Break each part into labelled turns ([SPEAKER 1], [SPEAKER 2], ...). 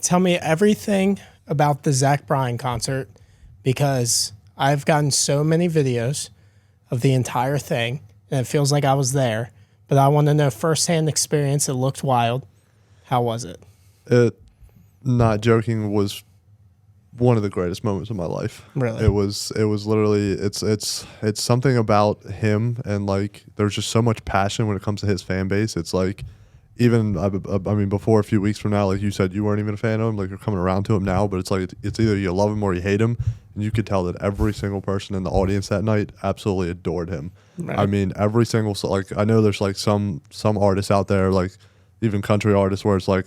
[SPEAKER 1] tell me everything about the Zach Bryan concert, because I've gotten so many videos of the entire thing, and it feels like I was there. But I want to know firsthand experience. It looked wild. How was it?
[SPEAKER 2] It, not joking, was one of the greatest moments of my life.
[SPEAKER 1] Really?
[SPEAKER 2] It was literally, it's something about him, and like there's just so much passion when it comes to his fan base. It's like, even I mean, before a few weeks from now, like you said, you weren't even a fan of him. Like, you're coming around to him now, but it's like it's either you love him or you hate him. And you could tell that every single person in the audience that night absolutely adored him. Right. I mean, every single, like, I know there's like some artists out there, like even country artists, where it's like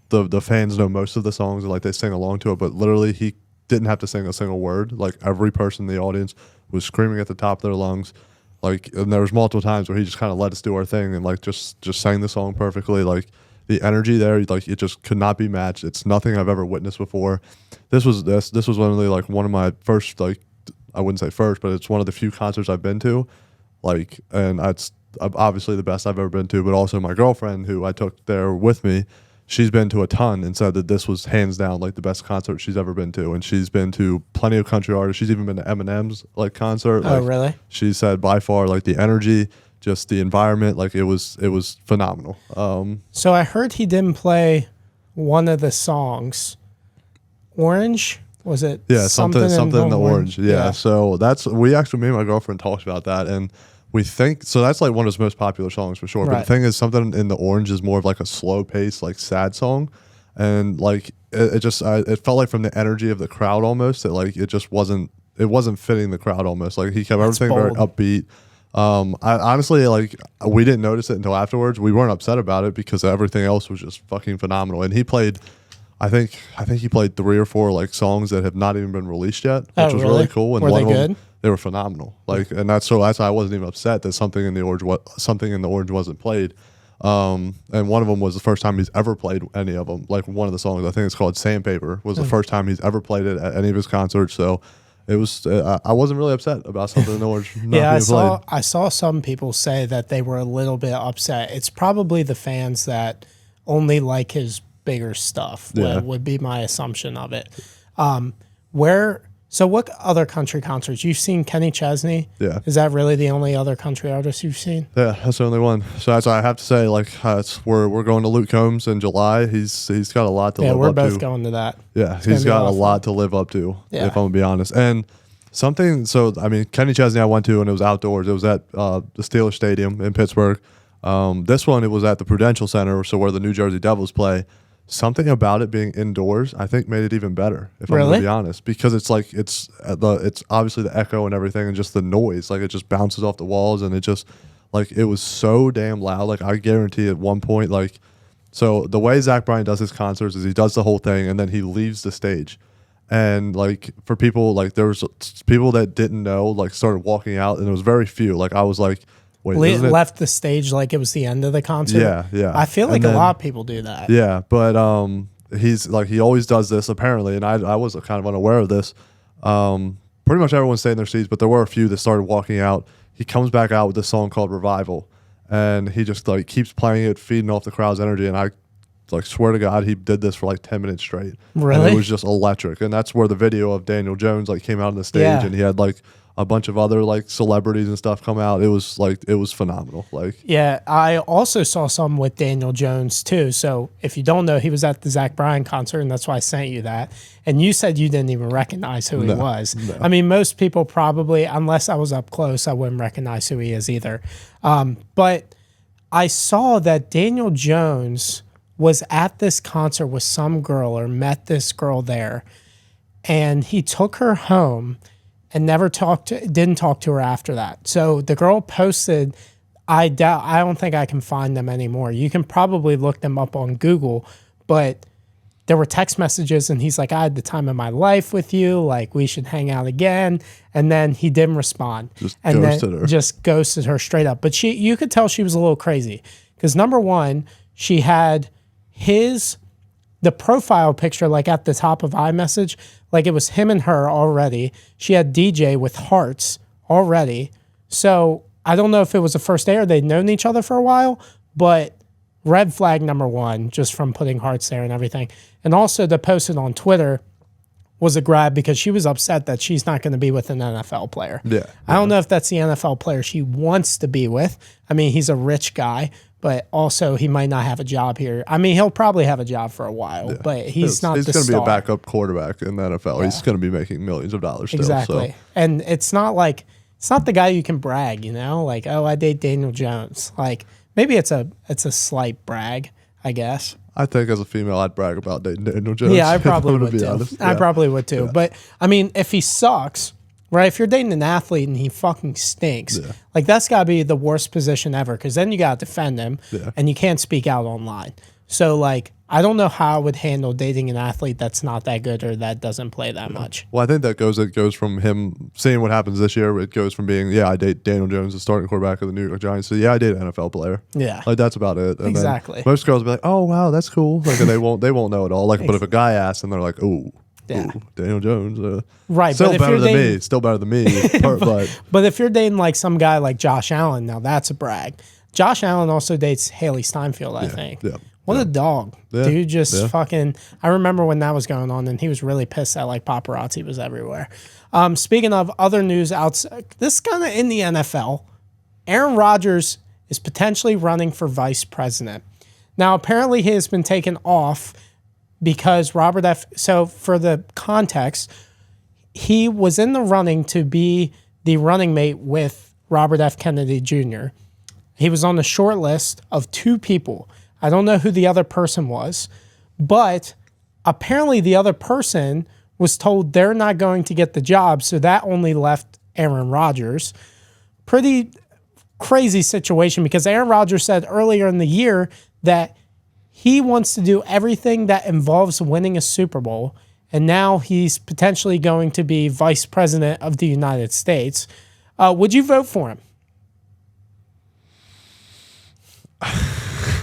[SPEAKER 2] the fans know most of the songs and like they sing along to it, but literally he didn't have to sing a single word. Like, every person in the audience was screaming at the top of their lungs. Like, and there was multiple times where he just kind of let us do our thing and like just sang the song perfectly. Like, the energy there, like, it just could not be matched. It's nothing I've ever witnessed before. This was literally like one of my first, like, I wouldn't say first, but it's one of the few concerts I've been to. Like, and it's obviously the best I've ever been to, but also my girlfriend, who I took there with me, she's been to a ton and said that this was hands down like the best concert she's ever been to. And she's been to plenty of country artists. She's even been to Eminem's like concert.
[SPEAKER 1] Oh,
[SPEAKER 2] like,
[SPEAKER 1] really?
[SPEAKER 2] She said by far, like, the energy, just the environment, like it was phenomenal.
[SPEAKER 1] So I heard he didn't play one of the songs. Orange? Was it?
[SPEAKER 2] Yeah, something in the orange. Yeah. So me and my girlfriend talked about that, and we think, so that's like one of his most popular songs for sure. Right. But the thing is, something in the orange is more of like a slow pace, like sad song. And like, it felt like from the energy of the crowd almost, that like, it wasn't fitting the crowd almost. Like, he kept everything very upbeat. I honestly, like, we didn't notice it until afterwards. We weren't upset about it because everything else was just fucking phenomenal. And he played, I think he played 3 or 4 like songs that have not even been released yet, which was really cool. And
[SPEAKER 1] were they good?
[SPEAKER 2] They were phenomenal. Like, and that's why I wasn't even upset that something in the orange wasn't played. And one of them was the first time he's ever played any of them. Like, one of the songs, I think it's called Sandpaper, was the first time he's ever played it at any of his concerts. So it was, I wasn't really upset about something in the orange not being played.
[SPEAKER 1] I saw some people say that they were a little bit upset. It's probably the fans that only like his bigger stuff, would be my assumption of it. So what other country concerts? You've seen Kenny Chesney?
[SPEAKER 2] Yeah.
[SPEAKER 1] Is that really the only other country artist you've seen?
[SPEAKER 2] Yeah, that's the only one. So that's, I have to say, like, we're going to Luke Combs in July. He's got a lot to live up to.
[SPEAKER 1] Yeah, we're both going to that.
[SPEAKER 2] Yeah, he's got a lot to live up to, if I'm going to be honest. And so, I mean, Kenny Chesney I went to, and it was outdoors. It was at the Steelers Stadium in Pittsburgh. This one, it was at the Prudential Center, so where the New Jersey Devils play. Something about it being indoors, I think, made it even better, if I'm going to be honest, because it's like, it's obviously the echo and everything, and just the noise, like, it just bounces off the walls, and it just, like, it was so damn loud. Like, I guarantee at one point, like, so the way Zach Bryan does his concerts is he does the whole thing, and then he leaves the stage. And like, for people, like, there was people that didn't know, like, started walking out, and it was very few. Like, I was like, wait,
[SPEAKER 1] left the stage like it was the end of the concert.
[SPEAKER 2] Yeah.
[SPEAKER 1] I feel like a lot of people do that.
[SPEAKER 2] Yeah, but he's like, he always does this apparently, and I was kind of unaware of this. Pretty much everyone stayed in their seats, but there were a few that started walking out. He comes back out with this song called Revival, and he just like keeps playing it, feeding off the crowd's energy. And I like swear to God, he did this for like 10 minutes straight.
[SPEAKER 1] Really?
[SPEAKER 2] And it was just electric. And that's where the video of Daniel Jones like came out on the stage, and he had like a bunch of other like celebrities and stuff come out. It was phenomenal. Like,
[SPEAKER 1] yeah, I also saw some with Daniel Jones too. So if you don't know, he was at the Zach Bryan concert, and that's why I sent you that. And you said you didn't even recognize who he was. No. I mean, most people probably, unless I was up close, I wouldn't recognize who he is either. But I saw that Daniel Jones was at this concert with some girl, or met this girl there, and he took her home and didn't talk to her after that. So the girl posted, I don't think I can find them anymore. You can probably look them up on Google, but there were text messages, and he's like, I had the time of my life with you, like, we should hang out again. And then he didn't respond. Just ghosted her straight up. But you could tell she was a little crazy, because number one, she had the profile picture, like at the top of iMessage, like it was him and her already. She had DJ with hearts already. So I don't know if it was a first day or they'd known each other for a while, but red flag number one, just from putting hearts there and everything. And also to post it on Twitter was a grab because she was upset that she's not going to be with an NFL player.
[SPEAKER 2] Yeah.
[SPEAKER 1] I don't know if that's the NFL player she wants to be with. I mean, he's a rich guy, but also he might not have a job here. I mean, he'll probably have a job for a while, but he's not the star.
[SPEAKER 2] He's going to be a backup quarterback in the NFL. Yeah. He's going to be making millions of dollars still.
[SPEAKER 1] Exactly.
[SPEAKER 2] So.
[SPEAKER 1] And it's not the guy you can brag, like, oh, I date Daniel Jones. Like, maybe it's a slight brag, I guess.
[SPEAKER 2] I think as a female, I'd brag about dating Daniel Jones.
[SPEAKER 1] Yeah, I probably would too. I probably would too. Yeah. But, I mean, if he sucks, right, if you're dating an athlete and he fucking stinks, like that's got to be the worst position ever because then you got to defend him and you can't speak out online. So, like, I don't know how I would handle dating an athlete that's not that good or that doesn't play that much.
[SPEAKER 2] Well, I think it goes from him seeing what happens this year. It goes from being, I date Daniel Jones, the starting quarterback of the New York Giants. So, I date an NFL player. Yeah. Like, that's about it. And
[SPEAKER 1] exactly.
[SPEAKER 2] Most girls will be like, oh, wow, that's cool. Like, and they won't know it all. Like, but if a guy asks and they're like, ooh, Daniel Jones.
[SPEAKER 1] Right.
[SPEAKER 2] Still better than me. Still better than me.
[SPEAKER 1] But if you're dating, like, some guy like Josh Allen, now that's a brag. Josh Allen also dates Haley Steinfeld, I think. Yeah. What a dog. Dude just fucking... I remember when that was going on, and he was really pissed that, like, paparazzi was everywhere. Speaking of other news outside... This is kind of in the NFL. Aaron Rodgers is potentially running for vice president. Now, apparently he has been taken off because Robert F... So, for the context, he was in the running to be the running mate with Robert F. Kennedy Jr. He was on the short list of 2 people. I don't know who the other person was, but apparently the other person was told they're not going to get the job, so that only left Aaron Rodgers. Pretty crazy situation because Aaron Rodgers said earlier in the year that he wants to do everything that involves winning a Super Bowl, and now he's potentially going to be vice president of the United States. Would you vote for him?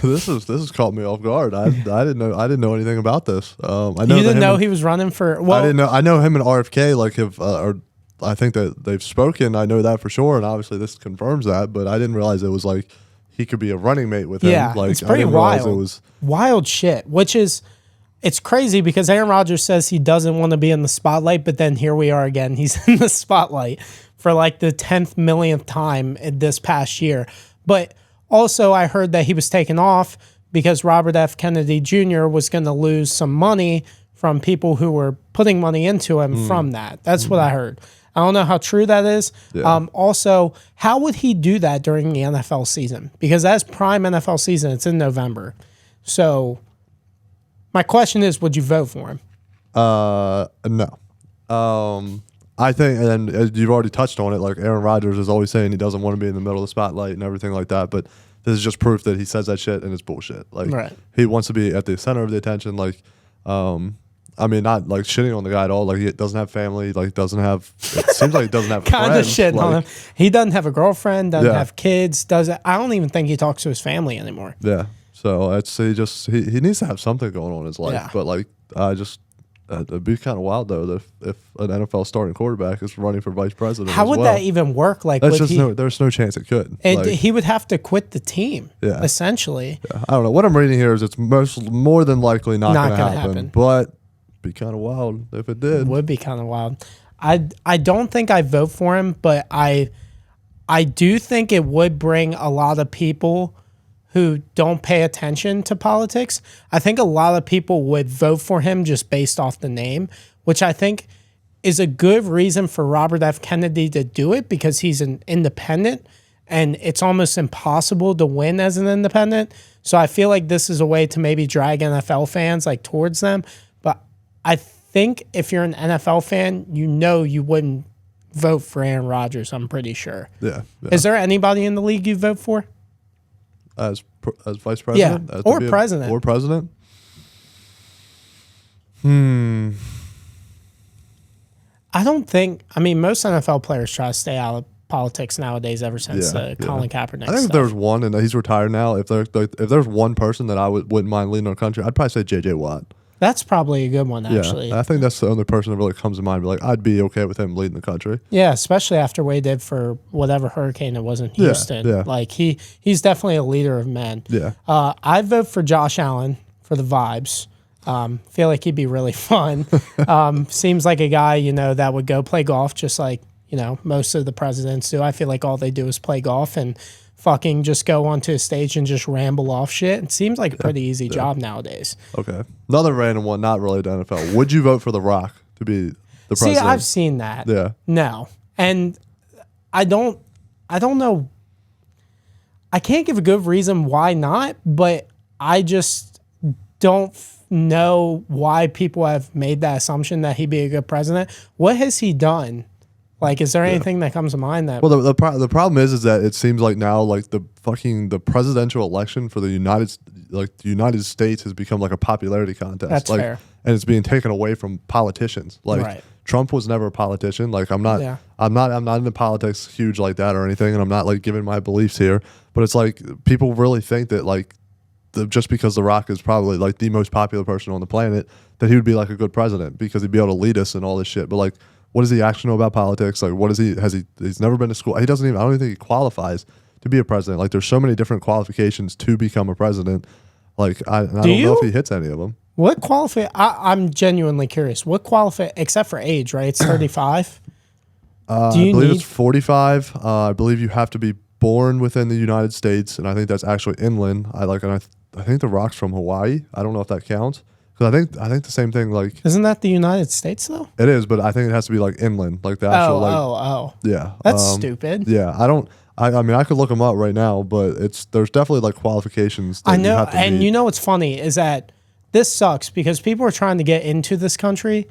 [SPEAKER 2] This has caught me off guard. I didn't know anything about this. I know
[SPEAKER 1] you didn't know he was running for. Well,
[SPEAKER 2] I didn't know. I know him and RFK or I think that they've spoken. I know that for sure, and obviously this confirms that. But I didn't realize it was like he could be a running mate with him.
[SPEAKER 1] Yeah,
[SPEAKER 2] like,
[SPEAKER 1] it's pretty wild. It was wild shit. It's crazy because Aaron Rodgers says he doesn't want to be in the spotlight, but then here we are again. He's in the spotlight for like the 10th millionth time in this past year, but. Also, I heard that he was taken off because Robert F. Kennedy Jr. was going to lose some money from people who were putting money into him from that. That's what I heard. I don't know how true that is. Yeah. Also, how would he do that during the NFL season? Because that's prime NFL season. It's in November. So my question is, would you vote for him?
[SPEAKER 2] No. I think, and you've already touched on it, like Aaron Rodgers is always saying he doesn't want to be in the middle of the spotlight and everything like that, but this is just proof that he says that shit and it's bullshit. Like, he wants to be at the center of the attention. Like, I mean, not like shitting on the guy at all. Like, he doesn't have family. Like, it seems like he doesn't have
[SPEAKER 1] kind
[SPEAKER 2] friends.
[SPEAKER 1] Of shit on him. He doesn't have a girlfriend, doesn't have kids. I don't even think he talks to his family anymore.
[SPEAKER 2] Yeah. So he needs to have something going on in his life. Yeah. But like, it'd be kind of wild though if an NFL starting quarterback is running for vice president.
[SPEAKER 1] How would that even work? Like,
[SPEAKER 2] there's no chance it could.
[SPEAKER 1] And he would have to quit the team. Yeah. Essentially.
[SPEAKER 2] Yeah. I don't know. What I'm reading here is it's more than likely not going to happen. But it'd be kind of wild if it did.
[SPEAKER 1] It would be kind of wild. I don't think I vote for him, but I do think it would bring a lot of people who don't pay attention to politics. I think a lot of people would vote for him just based off the name, which I think is a good reason for Robert F. Kennedy to do it because he's an independent and it's almost impossible to win as an independent. So I feel like this is a way to maybe drag NFL fans like towards them. But I think if you're an NFL fan, you wouldn't vote for Aaron Rodgers, I'm pretty sure.
[SPEAKER 2] Yeah.
[SPEAKER 1] Is there anybody in the league you vote for?
[SPEAKER 2] As vice president?
[SPEAKER 1] Yeah, or president.
[SPEAKER 2] Or president?
[SPEAKER 1] I don't think... I mean, most NFL players try to stay out of politics nowadays ever since Colin Kaepernick
[SPEAKER 2] I think if there's one, and he's retired now, if there's one person that I wouldn't mind leading our country, I'd probably say J.J. Watt.
[SPEAKER 1] That's probably a good one, actually.
[SPEAKER 2] Yeah, I think that's the only person that really comes to mind. Like, I'd be okay with him leading the country.
[SPEAKER 1] Yeah, especially after what he did for whatever hurricane it was in Houston.
[SPEAKER 2] Yeah.
[SPEAKER 1] Like, he's definitely a leader of men.
[SPEAKER 2] Yeah.
[SPEAKER 1] I'd vote for Josh Allen for the vibes. Feel like he'd be really fun. Seems like a guy, that would go play golf just like, most of the presidents do. I feel like all they do is play golf and fucking just go onto a stage and just ramble off shit. It seems like a pretty easy job nowadays.
[SPEAKER 2] Okay. Another random one, not related to NFL. Would you vote for The Rock to be the president?
[SPEAKER 1] See, I've seen that.
[SPEAKER 2] Yeah.
[SPEAKER 1] No. And I don't know. I can't give a good reason why not, but I just don't know why people have made that assumption that he'd be a good president. What has he done? Like, is there anything that comes to mind that?
[SPEAKER 2] Well, the problem is that it seems like now, like the presidential election for the United States has become like a popularity contest.
[SPEAKER 1] That's
[SPEAKER 2] like,
[SPEAKER 1] fair.
[SPEAKER 2] And it's being taken away from politicians. Like,
[SPEAKER 1] right.
[SPEAKER 2] Trump was never a politician. Like, I'm not into politics huge like that or anything, and I'm not like giving my beliefs here. But it's like people really think that like just because The Rock is probably like the most popular person on the planet, that he would be like a good president because he'd be able to lead us and all this shit. But like, what does he actually know about politics? Like, what is he? He's never been to school. He doesn't even. I don't even think he qualifies to be a president. Like, there's so many different qualifications to become a president. Like, I don't know if he hits any of them.
[SPEAKER 1] What qualify? I'm genuinely curious. What qualify? Except for age, right? It's 35.
[SPEAKER 2] I believe it's 45. I believe you have to be born within the United States, and I think that's actually inland. I think The Rock's from Hawaii. I don't know if that counts. Because I think the same thing, like...
[SPEAKER 1] Isn't that the United States, though?
[SPEAKER 2] It is, but I think it has to be, like, inland. Like, the actual, Yeah.
[SPEAKER 1] That's stupid.
[SPEAKER 2] Yeah, I mean, I could look them up right now, but there's definitely, like, qualifications that
[SPEAKER 1] I know,
[SPEAKER 2] you have to
[SPEAKER 1] and
[SPEAKER 2] meet.
[SPEAKER 1] what's funny is that this sucks because people are trying to get into this country,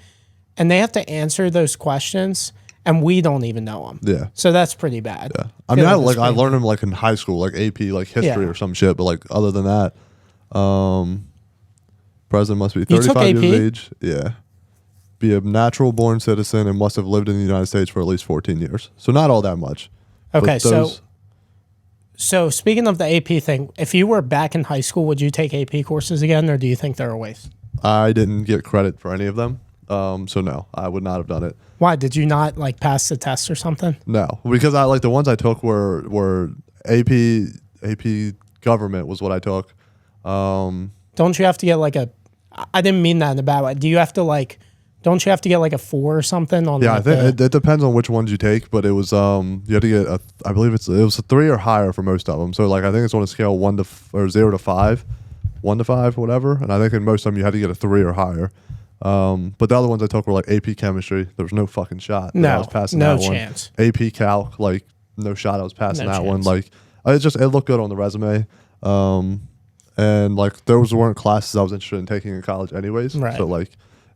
[SPEAKER 1] and they have to answer those questions, and we don't even know them.
[SPEAKER 2] Yeah.
[SPEAKER 1] So that's pretty bad.
[SPEAKER 2] Yeah. I mean, I learned them, like, in high school, like, AP, like, history or some shit, but, like, other than that... President must be 35 years of age. Yeah. Be a natural born citizen and must have lived in the United States for at least 14 years. So not all that much.
[SPEAKER 1] Okay, so speaking of the AP thing, if you were back in high school, would you take AP courses again, or do you think they're a waste?
[SPEAKER 2] I didn't get credit for any of them. So no, I would not have done it.
[SPEAKER 1] Why? Did you not like pass the test or something?
[SPEAKER 2] No, because the ones I took were AP government was what I took.
[SPEAKER 1] Don't you have to get like I didn't mean that in a bad way. Do you have to don't you have to get like a 4 or something on?
[SPEAKER 2] Yeah, I think it depends on which ones you take, but it was you had to get I believe it was a 3 or higher for most of them. So like I think it's on a scale 0 to 5, 1 to 5, whatever. And I think in most of them you had to get a 3 or higher. But the other ones I took were like AP chemistry. There was no fucking shot. I was passing
[SPEAKER 1] no
[SPEAKER 2] that
[SPEAKER 1] chance.
[SPEAKER 2] One. AP calc, like no shot. I was passing that
[SPEAKER 1] chance.
[SPEAKER 2] one. Like it looked good on the resume. And like those weren't classes I was interested in taking in college anyways.
[SPEAKER 1] Right.
[SPEAKER 2] So like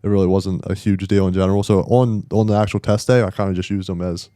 [SPEAKER 2] it really wasn't a huge deal in general. So on the actual test day, I kind of just used them as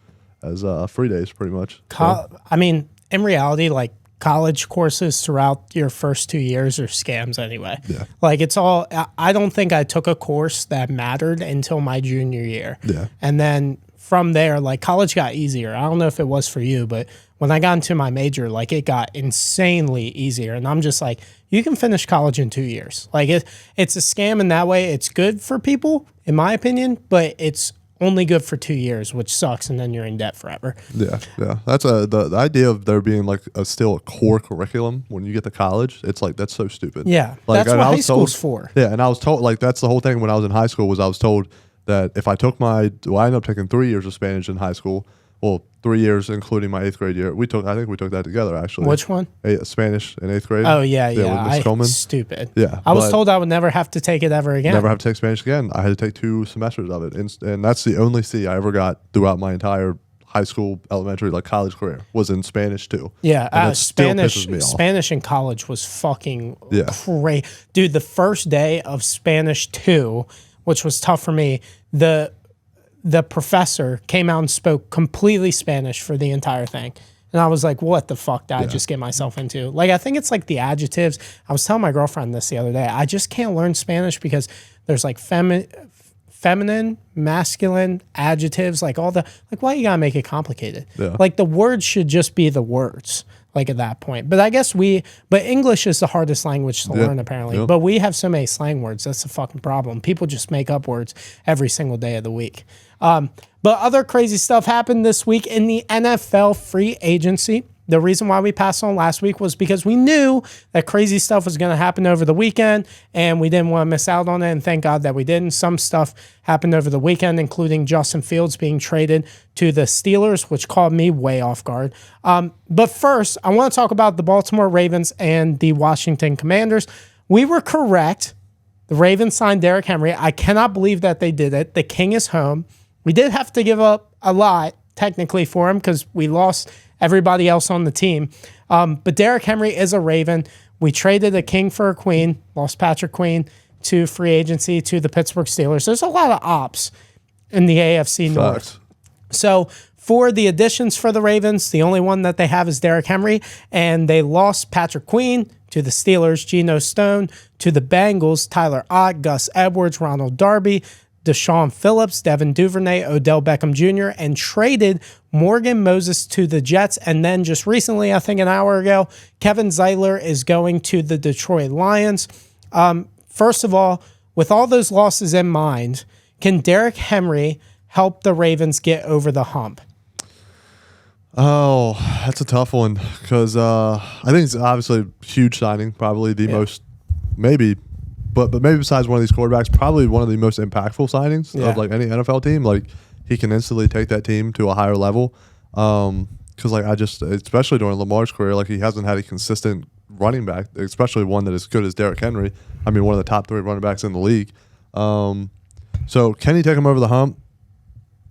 [SPEAKER 2] free days pretty much.
[SPEAKER 1] I mean, in reality, like college courses throughout your first 2 years are scams anyway.
[SPEAKER 2] Yeah.
[SPEAKER 1] Like it's all, I don't think I took a course that mattered until my junior year.
[SPEAKER 2] Yeah.
[SPEAKER 1] And then from there, like college got easier. I don't know if it was for you, but when I got into my major, like it got insanely easier. And I'm just like, you can finish college in 2 years. Like it's a scam in that way. It's good for people, in my opinion, but it's only good for 2 years, which sucks. And then you're in debt forever.
[SPEAKER 2] Yeah. Yeah. That's the idea of there being like still a core curriculum when you get to college. It's like, that's so stupid.
[SPEAKER 1] Yeah.
[SPEAKER 2] Like,
[SPEAKER 1] that's what high school's for.
[SPEAKER 2] Yeah. And I was told like, that's the whole thing when I was in high school was I was told that if I took I ended up taking 3 years of Spanish in high school. Well, 3 years, including my 8th grade year. I think we took that together, actually.
[SPEAKER 1] Which one?
[SPEAKER 2] Spanish in 8th grade.
[SPEAKER 1] Oh, yeah.
[SPEAKER 2] With Miss Coleman.
[SPEAKER 1] Stupid.
[SPEAKER 2] Yeah.
[SPEAKER 1] I was told I would never have to take it ever again.
[SPEAKER 2] Never have to take Spanish again. I had to take 2 semesters of it. And that's the only C I ever got throughout my entire high school, elementary, like college career, was in Spanish, too.
[SPEAKER 1] Yeah. Spanish in college was fucking crazy. Dude, the first day of Spanish 2, which was tough for me, the professor came out and spoke completely Spanish for the entire thing. And I was like, what the fuck did I just get myself into? Like, I think it's like the adjectives. I was telling my girlfriend this the other day. I just can't learn Spanish because there's like feminine, masculine adjectives, like all the, like, why you gotta make it complicated?
[SPEAKER 2] Yeah.
[SPEAKER 1] Like the words should just be the words. like at that point. But I guess but English is the hardest language to learn apparently. Yep. But we have so many slang words. That's the fucking problem. People just make up words every single day of the week. But other crazy stuff happened this week in the NFL free agency. The reason why we passed on last week was because we knew that crazy stuff was going to happen over the weekend, and we didn't want to miss out on it, and thank God that we didn't. Some stuff happened over the weekend, including Justin Fields being traded to the Steelers, which caught me way off guard. But first, I want to talk about the Baltimore Ravens and the Washington Commanders. We were correct. The Ravens signed Derrick Henry. I cannot believe that they did it. The king is home. We did have to give up a lot, technically, for him because we lost everybody else on the team. But Derrick Henry is a Raven. We traded a king for a queen, lost Patrick Queen to free agency to the Pittsburgh Steelers. There's a lot of ops in the AFC North. So for the additions for the Ravens, the only one that they have is Derrick Henry, and they lost Patrick Queen to the Steelers, Geno Stone to the Bengals, Tyler Ott, Gus Edwards, Ronald Darby, Deshaun Phillips, Devin Duvernay, Odell Beckham Jr., and traded Morgan Moses to the Jets. And then just recently, I think an hour ago, Kevin Zeitler is going to the Detroit Lions. First of all, with all those losses in mind, can Derrick Henry help the Ravens get over the hump?
[SPEAKER 2] Oh, that's a tough one because I think it's obviously a huge signing, probably the most, maybe, but maybe besides one of these quarterbacks, probably one of the most impactful signings of like any NFL team. Like he can instantly take that team to a higher level. Because like especially during Lamar's career, like he hasn't had a consistent running back, especially one that is good as Derrick Henry. I mean, one of the top 3 running backs in the league. So can he take him over the hump?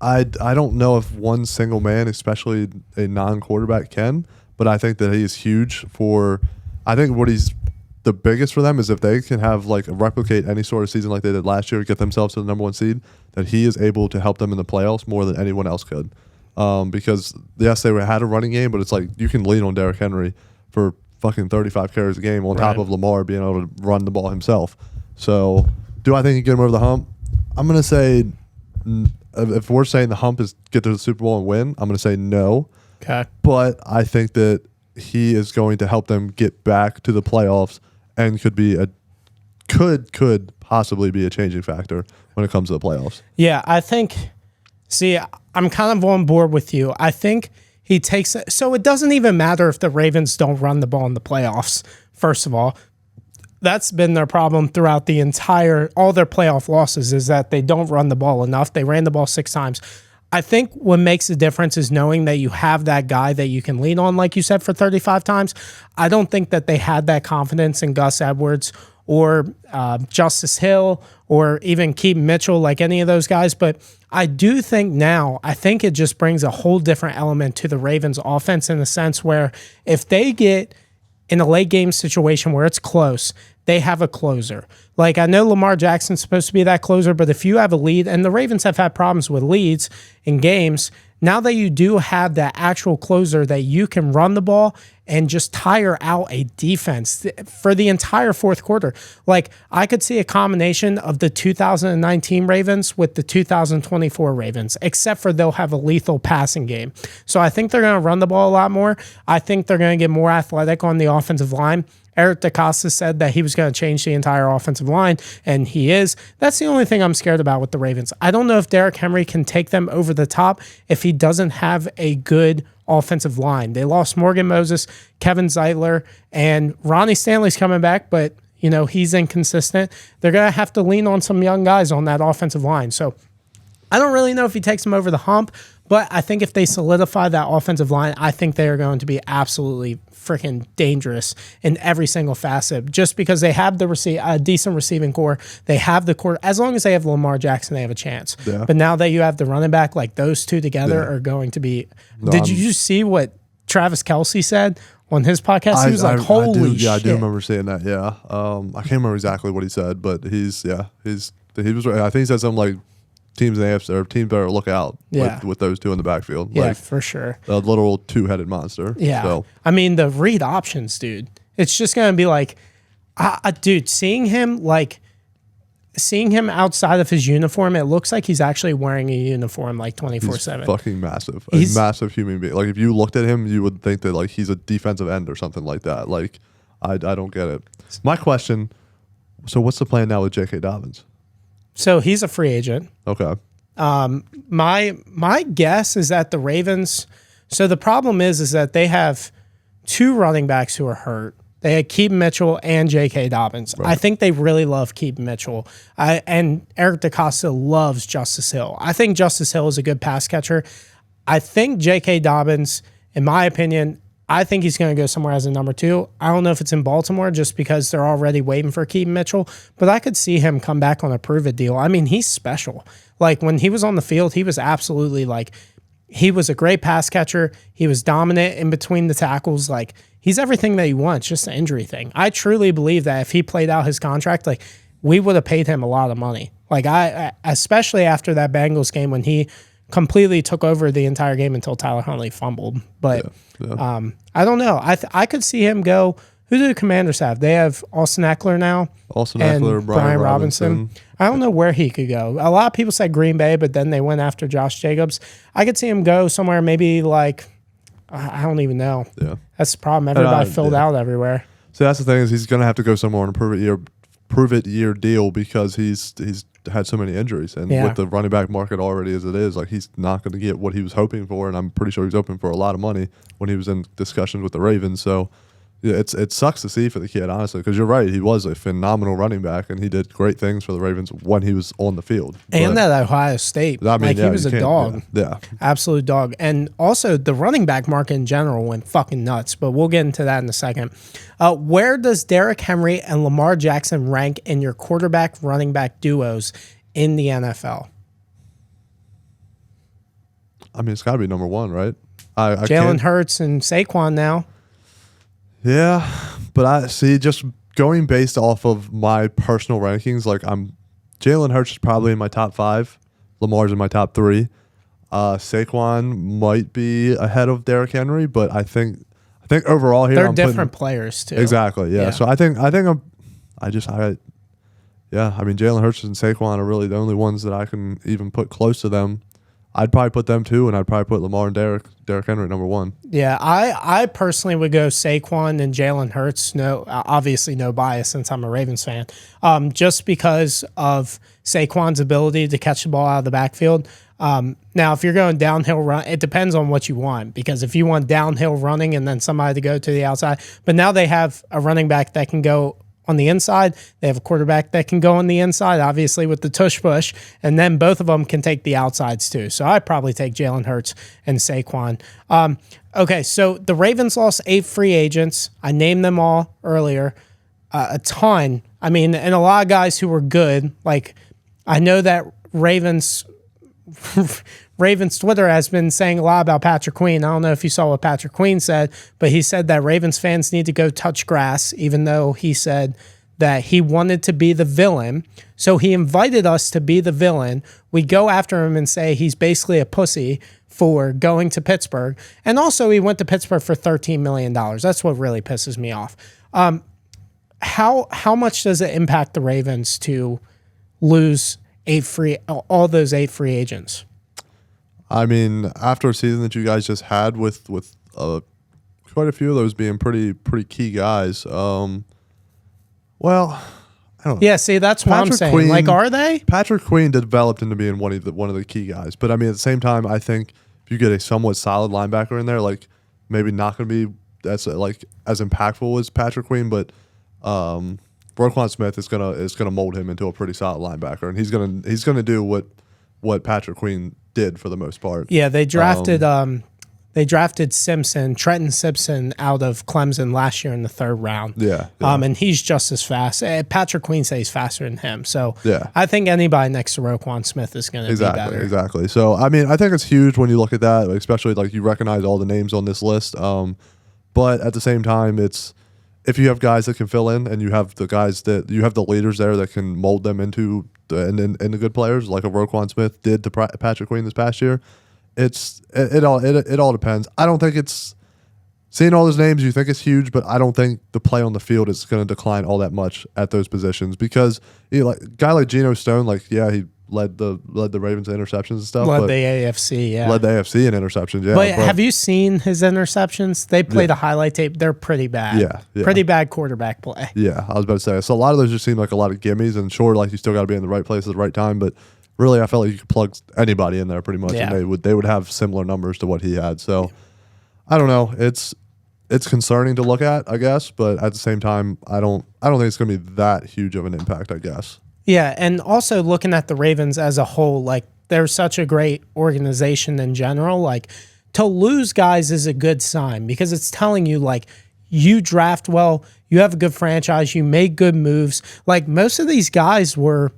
[SPEAKER 2] I don't know if one single man, especially a non-quarterback, can, but I think that he is huge for. I think what he's the biggest for them is if they can have like replicate any sort of season like they did last year, get themselves to the #1 seed, that he is able to help them in the playoffs more than anyone else could. Because yes, they had a running game, but it's like you can lean on Derrick Henry for fucking 35 carries a game on top of Lamar being able to run the ball himself. So do I think he can get him over the hump? I'm going to say, if we're saying the hump is get to the Super Bowl and win, I'm going to say no.
[SPEAKER 1] Okay.
[SPEAKER 2] But I think that he is going to help them get back to the playoffs and could possibly be a changing factor when it comes to the playoffs.
[SPEAKER 1] Yeah, I think, I'm kind of on board with you. I think he takes it. So it doesn't even matter if the Ravens don't run the ball in the playoffs, first of all. That's been their problem throughout all their playoff losses is that they don't run the ball enough. They ran the ball 6 times. I think what makes the difference is knowing that you have that guy that you can lean on, like you said, for 35 times. I don't think that they had that confidence in Gus Edwards or Justice Hill or even Keaton Mitchell, like any of those guys. But I do think I think it just brings a whole different element to the Ravens offense in the sense where if they get in a late game situation where it's close, they have a closer. Like, I know Lamar Jackson's supposed to be that closer, but if you have a lead, and the Ravens have had problems with leads in games, now that you do have that actual closer that you can run the ball and just tire out a defense for the entire fourth quarter. Like, I could see a combination of the 2019 Ravens with the 2024 Ravens, except for they'll have a lethal passing game. So I think they're going to run the ball a lot more. I think they're going to get more athletic on the offensive line. Eric DeCosta said that he was going to change the entire offensive line, and he is. That's the only thing I'm scared about with the Ravens. I don't know if Derrick Henry can take them over the top if he doesn't have a good offensive line. They lost Morgan Moses, Kevin Zeitler, and Ronnie Stanley's coming back, but he's inconsistent. They're going to have to lean on some young guys on that offensive line. So I don't really know if he takes them over the hump, but I think if they solidify that offensive line, I think they are going to be absolutely freaking dangerous in every single facet just because they have the decent receiving core. They have the core. As long as they have Lamar Jackson, they have a chance. Yeah. But now that you have the running back, like those two together are going to be. Did you see what Travis Kelce said on his podcast? He was like, holy shit.
[SPEAKER 2] Yeah, I do remember seeing that. Yeah. I can't remember exactly what he said, but he was right. I think he said something like, teams in the AFC or teams better look out with those two in the backfield.
[SPEAKER 1] Yeah, for sure.
[SPEAKER 2] A literal 2-headed monster.
[SPEAKER 1] Yeah.
[SPEAKER 2] So.
[SPEAKER 1] I mean, the read options, dude. It's just going to be like, dude, seeing him like seeing him outside of his uniform, it looks like he's actually wearing a uniform like 24/7.
[SPEAKER 2] Fucking massive. He's a massive human being. Like if you looked at him, you would think that like he's a defensive end or something like that. Like I don't get it. My question, so what's the plan now with J.K. Dobbins?
[SPEAKER 1] So he's a free agent.
[SPEAKER 2] Okay.
[SPEAKER 1] My guess is that the Ravens, so the problem is that they have two running backs who are hurt. They had Keaton Mitchell and J.K. Dobbins. Right. I think they really love Keaton Mitchell. And Eric DeCosta loves Justice Hill. I think Justice Hill is a good pass catcher. I think J.K. Dobbins, in my opinion, I think he's going to go somewhere as a number 2. I don't know if it's in Baltimore just because they're already waiting for Keaton Mitchell, but I could see him come back on a prove-it deal. I mean, he's special. Like, when he was on the field, he was absolutely like, he was a great pass catcher. He was dominant in between the tackles. Like, he's everything that you want. It's just an injury thing. I truly believe that if he played out his contract, like, we would have paid him a lot of money. Like, I especially after that Bengals game when he completely took over the entire game until Tyler Huntley fumbled. But I don't know. I could see him go. Who do the Commanders have? They have Austin Eckler now.
[SPEAKER 2] Austin Eckler, Brian Robinson.
[SPEAKER 1] I don't know where he could go. A lot of people said Green Bay, but then they went after Josh Jacobs. I could see him go somewhere maybe like, I don't even know. Yeah. That's the problem. Everybody filled out everywhere.
[SPEAKER 2] So that's the thing is he's going to have to go somewhere on a prove it year deal because he's had so many injuries. And with the running back market already as it is, like he's not going to get what he was hoping for. And I'm pretty sure he was hoping for a lot of money when he was in discussions with the Ravens. So yeah, it sucks to see for the kid, honestly, because you're right. He was a phenomenal running back, and he did great things for the Ravens when he was on the field.
[SPEAKER 1] And at Ohio State. I mean, he was a dog.
[SPEAKER 2] Yeah.
[SPEAKER 1] Absolute dog. And also, the running back market in general went fucking nuts, but we'll get into that in a second. Where does Derrick Henry and Lamar Jackson rank in your quarterback-running back duos in the NFL?
[SPEAKER 2] I mean, it's got to be number 1, right?
[SPEAKER 1] Jalen Hurts and Saquon now.
[SPEAKER 2] Yeah, but I see just going based off of my personal rankings, like Jalen Hurts is probably in my top 5. Lamar's in my top 3. Saquon might be ahead of Derrick Henry, but I think overall here
[SPEAKER 1] they're different players too.
[SPEAKER 2] Exactly, yeah. So I mean Jalen Hurts and Saquon are really the only ones that I can even put close to them. I'd probably put them 2, and I'd probably put Lamar and Derrick Henry at number 1.
[SPEAKER 1] Yeah, I personally would go Saquon and Jalen Hurts. No, obviously no bias since I'm a Ravens fan. Just because of Saquon's ability to catch the ball out of the backfield. Now, if you're going downhill run, it depends on what you want. Because if you want downhill running and then somebody to go to the outside, but now they have a running back that can go on the inside. They have a quarterback that can go on the inside, obviously with the tush push, and then both of them can take the outsides too. So I'd probably take Jalen Hurts and Saquon. Okay, so the Ravens lost 8 free agents. I named them all earlier. A ton. I mean, and a lot of guys who were good. Like, I know that Ravens Twitter has been saying a lot about Patrick Queen. I don't know if you saw what Patrick Queen said, but he said that Ravens fans need to go touch grass, even though he said that he wanted to be the villain. So he invited us to be the villain. We go after him and say he's basically a pussy for going to Pittsburgh. And also he went to Pittsburgh for $13 million. That's what really pisses me off. How much does it impact the Ravens to lose all those 8 free agents?
[SPEAKER 2] I mean, after a season that you guys just had with quite a few of those being pretty key guys, well, I don't know.
[SPEAKER 1] Yeah, see, that's what I'm saying.
[SPEAKER 2] Queen,
[SPEAKER 1] like, are they?
[SPEAKER 2] Patrick Queen developed into being one of the key guys. But I mean, at the same time, I think if you get a somewhat solid linebacker in there, like maybe not going to be as impactful as Patrick Queen, but Roquan Smith is gonna mold him into a pretty solid linebacker, and he's gonna do what Patrick Queen did for the most part.
[SPEAKER 1] Yeah, they drafted Trenton Simpson out of Clemson last year in the 3rd round.
[SPEAKER 2] Yeah.
[SPEAKER 1] And he's just as fast. Patrick Queen says he's faster than him. So
[SPEAKER 2] yeah.
[SPEAKER 1] I think anybody next to Roquan Smith is going to be better.
[SPEAKER 2] Exactly. So I mean, I think it's huge when you look at that, especially like you recognize all the names on this list. But at the same time, it's if you have guys that can fill in, and you have the leaders there that can mold them into the good players, like a Roquan Smith did to Patrick Queen this past year. It all depends. I don't think it's seeing all those names, you think it's huge, but I don't think the play on the field is going to decline all that much at those positions because like a guy like Geno Stone, like he led the Ravens in interceptions and stuff.
[SPEAKER 1] Led the AFC, yeah.
[SPEAKER 2] Led the AFC in interceptions, yeah.
[SPEAKER 1] But have you seen his interceptions? They played a highlight tape. They're pretty bad.
[SPEAKER 2] Yeah.
[SPEAKER 1] Pretty bad quarterback play.
[SPEAKER 2] Yeah, I was about to say. So a lot of those just seem like a lot of gimmies, and sure, like you still got to be in the right place at the right time, but really I felt like you could plug anybody in there pretty much, and they would have similar numbers to what he had. So I don't know. It's concerning to look at, I guess, but at the same time, I don't think it's going to be that huge of an impact, I guess.
[SPEAKER 1] Yeah, and also looking at the Ravens as a whole, like they're such a great organization in general. Like to lose guys is a good sign because it's telling you like you draft well, you have a good franchise, you make good moves. Like most of these guys were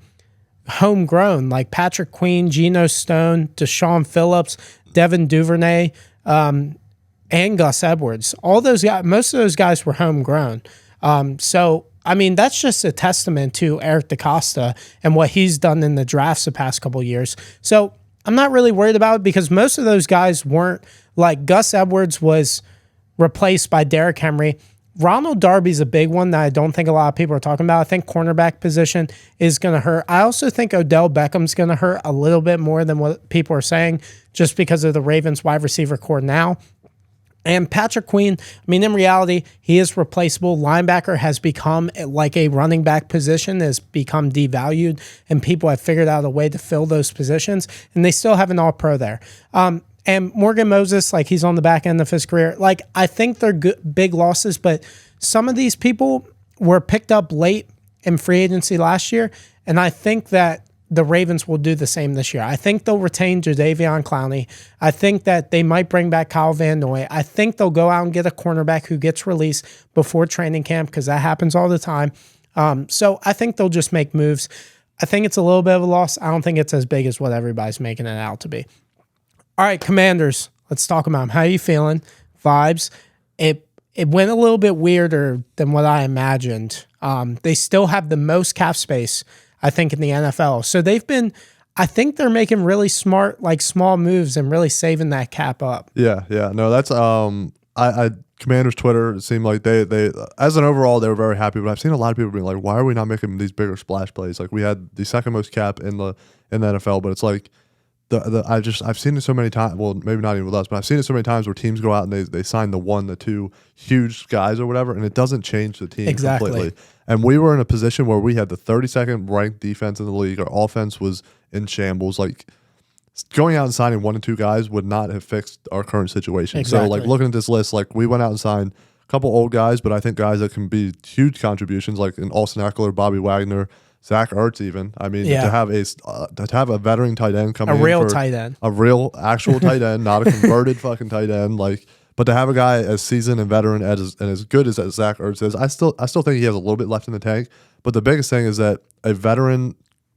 [SPEAKER 1] homegrown, like Patrick Queen, Geno Stone, Deshaun Phillips, Devin Duvernay, and Gus Edwards. All those guys, most of those guys were homegrown. So I mean, that's just a testament to Eric DeCosta and what he's done in the drafts the past couple of years. So I'm not really worried about it because most of those guys weren't like Gus Edwards was replaced by Derrick Henry. Ronald Darby's a big one that I don't think a lot of people are talking about. I think cornerback position is going to hurt. I also think Odell Beckham's going to hurt a little bit more than what people are saying just because of the Ravens wide receiver core now. And Patrick Queen, I mean, in reality, he is replaceable. Linebacker has become like a running back position, has become devalued, and people have figured out a way to fill those positions, and they still have an all-pro there. And Morgan Moses, like he's on the back end of his career. Like I think they're good, big losses, but some of these people were picked up late in free agency last year, and I think that the Ravens will do the same this year. I think they'll retain Jadeveon Clowney. I think that they might bring back Kyle Van Noy. I think they'll go out and get a cornerback who gets released before training camp because that happens all the time. So I think they'll just make moves. I think it's a little bit of a loss. I don't think it's as big as what everybody's making it out to be. All right, Commanders. Let's talk about them. How are you feeling? Vibes. It went a little bit weirder than what I imagined. They still have the most cap space, I think, in the NFL. So I think they're making really smart, like small moves and really saving that cap up.
[SPEAKER 2] Yeah. No, that's Commanders Twitter, it seemed like they as an overall they were very happy, but I've seen a lot of people being like, why are we not making these bigger splash plays? Like we had the second most cap in the NFL, but it's like I've seen it so many times. Well, maybe not even with us, but I've seen it so many times where teams go out and they sign the 1, the 2 huge guys or whatever, and it doesn't change the team completely. And we were in a position where we had the 32nd ranked defense in the league. Our offense was in shambles. Like going out and signing 1 and 2 guys would not have fixed our current situation.
[SPEAKER 1] Exactly.
[SPEAKER 2] So like looking at this list, like we went out and signed a couple old guys, but I think guys that can be huge contributions, like an Austin Eckler, Bobby Wagner, Zach Ertz, even. I mean, to have a veteran tight end coming in, a real
[SPEAKER 1] tight end,
[SPEAKER 2] a real actual tight end, not a converted fucking tight end, like. But to have a guy as seasoned and veteran and as good as Zach Ertz is, I still think he has a little bit left in the tank. But the biggest thing is that a veteran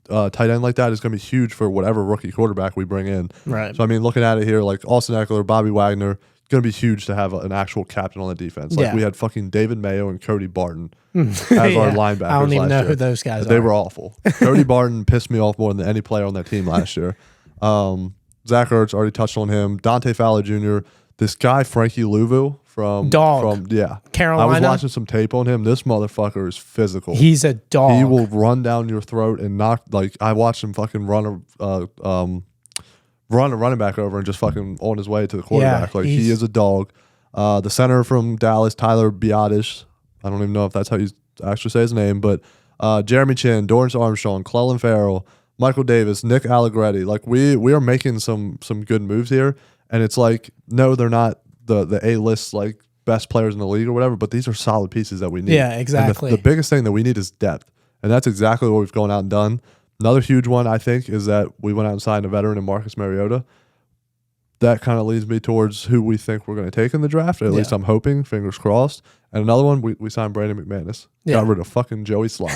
[SPEAKER 2] tight end like that is going to be huge for whatever rookie quarterback we bring in.
[SPEAKER 1] Right.
[SPEAKER 2] So I mean, looking at it here, like Austin Eckler, Bobby Wagner, going to be huge to have an actual captain on the defense. Like we had fucking David Mayo and Cody Barton as our linebackers.
[SPEAKER 1] I don't even know
[SPEAKER 2] year.
[SPEAKER 1] who those guys are.
[SPEAKER 2] They were awful. Cody Barton pissed me off more than any player on that team last year. Zach Ertz, already touched on him. Dante Fowler Jr., this guy Frankie Louvu from
[SPEAKER 1] Carolina.
[SPEAKER 2] I was watching some tape on him. This motherfucker is physical.
[SPEAKER 1] He's a dog.
[SPEAKER 2] He will run down your throat and knock. Like I watched him fucking run a running back over and just fucking on his way to the quarterback. Like he is a dog. The center from Dallas, Tyler Biadasz. I don't even know if that's how you actually say his name, but Jeremy Chin, Dorrance Armstrong, Clelin Ferrell, Michael Davis, Nick Allegretti. Like we are making some good moves here. And it's like, no, they're not the A-list like best players in the league or whatever, but these are solid pieces that we need.
[SPEAKER 1] Yeah, exactly.
[SPEAKER 2] And the biggest thing that we need is depth. And that's exactly what we've gone out and done. Another huge one, I think, is that we went out and signed a veteran in Marcus Mariota. That kind of leads me towards who we think we're going to take in the draft. At least I'm hoping, fingers crossed. And another one, we signed Brandon McManus. Got rid of fucking Joey Sly.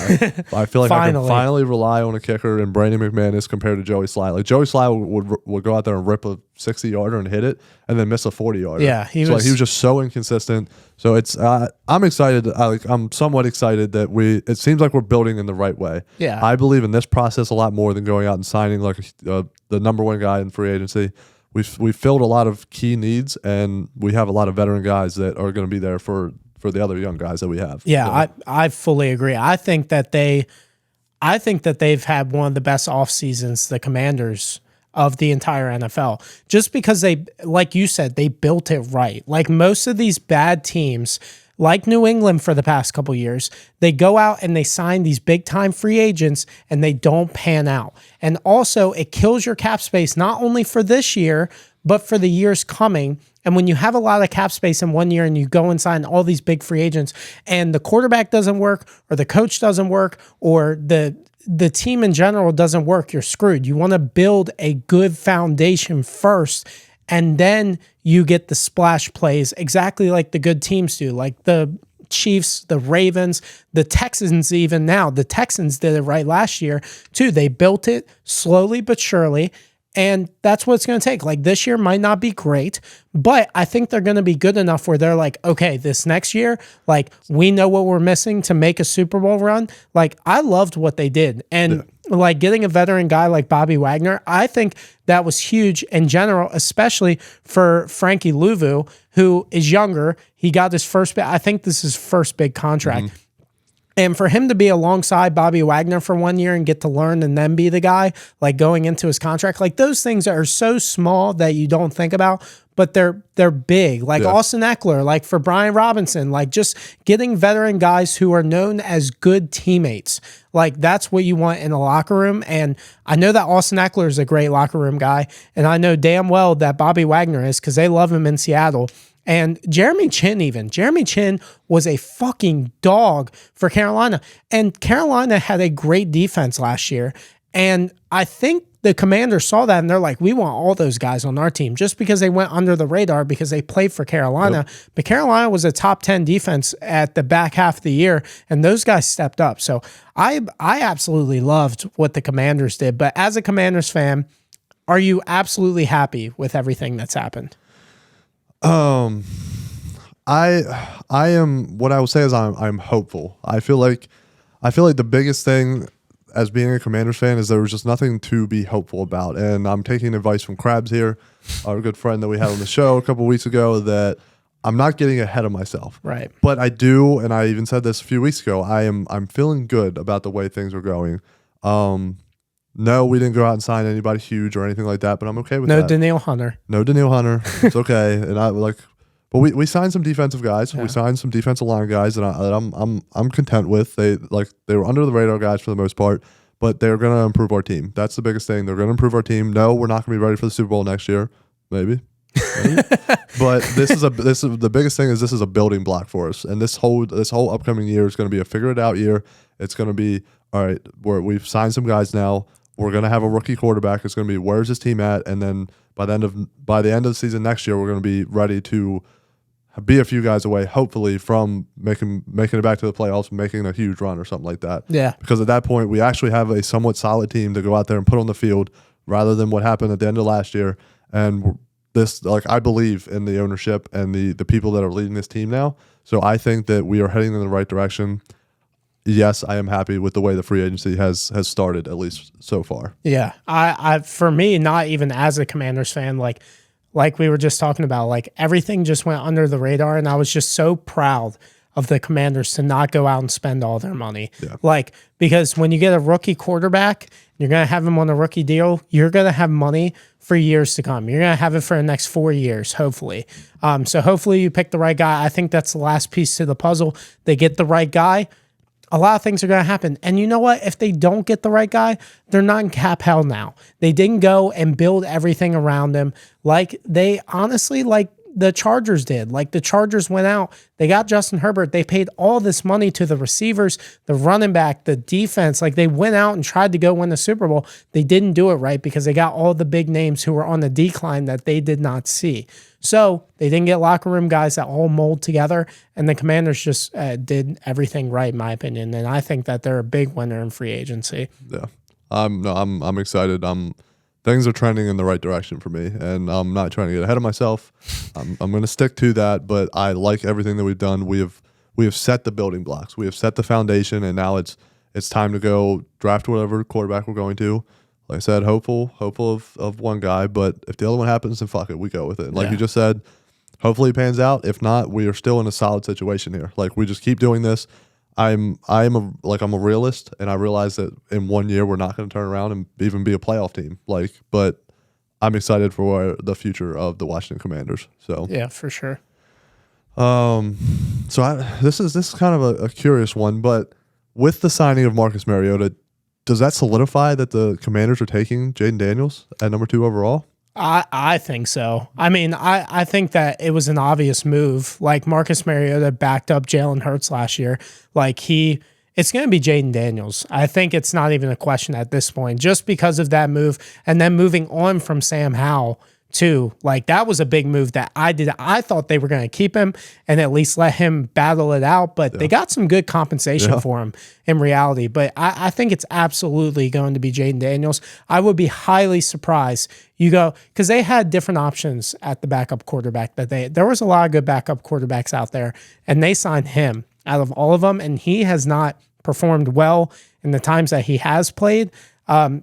[SPEAKER 2] I feel like I can finally rely on a kicker in Brandon McManus compared to Joey Sly. Like Joey Sly would go out there and rip a 60-yarder and hit it, and then miss a 40-yarder.
[SPEAKER 1] Yeah, he was
[SPEAKER 2] just so inconsistent. So it's I'm excited. I'm somewhat excited that it seems like we're building in the right way.
[SPEAKER 1] Yeah,
[SPEAKER 2] I believe in this process a lot more than going out and signing like the number 1 guy in free agency. we've filled a lot of key needs, and we have a lot of veteran guys that are going to be there for the other young guys that we have.
[SPEAKER 1] Yeah, so. I fully agree. I think that they've had one of the best off seasons, the Commanders, of the entire NFL, just because they, like you said, they built it right. Like most of these bad teams, like New England for the past couple years, they go out and they sign these big time free agents and they don't pan out. And also it kills your cap space, not only for this year, but for the years coming. And when you have a lot of cap space in 1 year and you go and sign all these big free agents and the quarterback doesn't work or the coach doesn't work or the team in general doesn't work, you're screwed. You want to build a good foundation first, and then you get the splash plays exactly like the good teams do, like the Chiefs, the Ravens, the Texans even now. The Texans did it right last year too. They built it slowly but surely, and that's what it's going to take. Like this year might not be great, but I think they're going to be good enough where they're like, okay, this next year, like we know what we're missing to make a Super Bowl run. Like I loved what they did. And like getting a veteran guy like Bobby Wagner, I think that was huge in general, especially for Frankie Louvu, who is younger. He got his first, I think this is his first big contract. Mm-hmm. And for him to be alongside Bobby Wagner for 1 year and get to learn and then be the guy, like going into his contract, like those things are so small that you don't think about, but they're big. Like Austin Eckler, like for Brian Robinson, like just getting veteran guys who are known as good teammates. Like that's what you want in a locker room. And I know that Austin Eckler is a great locker room guy. And I know damn well that Bobby Wagner is, because they love him in Seattle. And Jeremy Chin was a fucking dog for Carolina. And Carolina had a great defense last year. And I think the Commanders saw that and they're like, we want all those guys on our team, just because they went under the radar because they played for Carolina. Yep. But Carolina was a top 10 defense at the back half of the year, and those guys stepped up. So I absolutely loved what the Commanders did. But as a Commanders fan, are you absolutely happy with everything that's happened?
[SPEAKER 2] I am, what I will say is I'm hopeful. I feel like the biggest thing as being a Commanders fan is there was just nothing to be hopeful about. And I'm taking advice from Krabs here, our good friend that we had on the show a couple weeks ago, that I'm not getting ahead of myself.
[SPEAKER 1] Right.
[SPEAKER 2] But I do, and I even said this a few weeks ago, I'm feeling good about the way things are going. No, we didn't go out and sign anybody huge or anything like that, but I'm okay with that.
[SPEAKER 1] No Danielle Hunter.
[SPEAKER 2] It's okay. And I like, but we signed some defensive guys. Yeah. We signed some defensive line guys that I'm content with. They were under the radar guys for the most part, but they're going to improve our team. That's the biggest thing. They're going to improve our team. No, we're not going to be ready for the Super Bowl next year. Maybe. But this is the biggest thing is this is a building block for us. And this whole upcoming year is going to be a figure it out year. It's going to be, all right, we've signed some guys now. We're going to have a rookie quarterback. It's going to be, where's this team at? And then by the end of the season next year, we're going to be ready to be a few guys away, hopefully, from making it back to the playoffs, making a huge run or something like that.
[SPEAKER 1] Yeah.
[SPEAKER 2] Because at that point, we actually have a somewhat solid team to go out there and put on the field, rather than what happened at the end of last year. And this, like, I believe in the ownership and the people that are leading this team now. So I think that we are heading in the right direction. Yes, I am happy with the way the free agency has started, at least so far.
[SPEAKER 1] Yeah, I for me, not even as a Commanders fan, like we were just talking about, like everything just went under the radar, and I was just so proud of the Commanders to not go out and spend all their money. Yeah. Like, because when you get a rookie quarterback, you're going to have him on a rookie deal, you're going to have money for years to come. You're going to have it for the next 4 years, hopefully. So hopefully you pick the right guy. I think that's the last piece to the puzzle. They get the right guy, a lot of things are going to happen. And you know what? If they don't get the right guy, they're not in cap hell now. They didn't go and build everything around them like they honestly, like the Chargers did. Like the Chargers went out, they got Justin Herbert. They paid all this money to the receivers, the running back, the defense. Like they went out and tried to go win the Super Bowl. They didn't do it right because they got all the big names who were on the decline that they did not see. So they didn't get locker room guys that all mold together, and the Commanders just did everything right, in my opinion. And I think that they're a big winner in free agency.
[SPEAKER 2] Yeah, I'm excited. Things are trending in the right direction for me, and I'm not trying to get ahead of myself. I'm going to stick to that, but I like everything that we've done. We have set the building blocks. We have set the foundation, and now it's time to go draft whatever quarterback we're going to. like I said, hopeful of one guy. But if the other one happens, then fuck it, we go with it. And like you just said, hopefully it pans out. If not, we are still in a solid situation here. Like we just keep doing this. I'm a realist, and I realize that in 1 year we're not going to turn around and even be a playoff team. Like, but I'm excited for the future of the Washington Commanders. So
[SPEAKER 1] yeah, for sure.
[SPEAKER 2] This is kind of a curious one, but with the signing of Marcus Mariota, does that solidify that the Commanders are taking Jaden Daniels at number 2 overall?
[SPEAKER 1] I think so. I mean, I think that it was an obvious move. Like Marcus Mariota backed up Jalen Hurts last year. Like it's going to be Jaden Daniels. I think it's not even a question at this point, just because of that move. And then moving on from Sam Howell too. Like that was a big move that I did. I thought they were going to keep him and at least let him battle it out, but they got some good compensation for him in reality. But I think it's absolutely going to be Jaden Daniels. I would be highly surprised. Because they had different options at the backup quarterback there was a lot of good backup quarterbacks out there, and they signed him out of all of them, and he has not performed well in the times that he has played.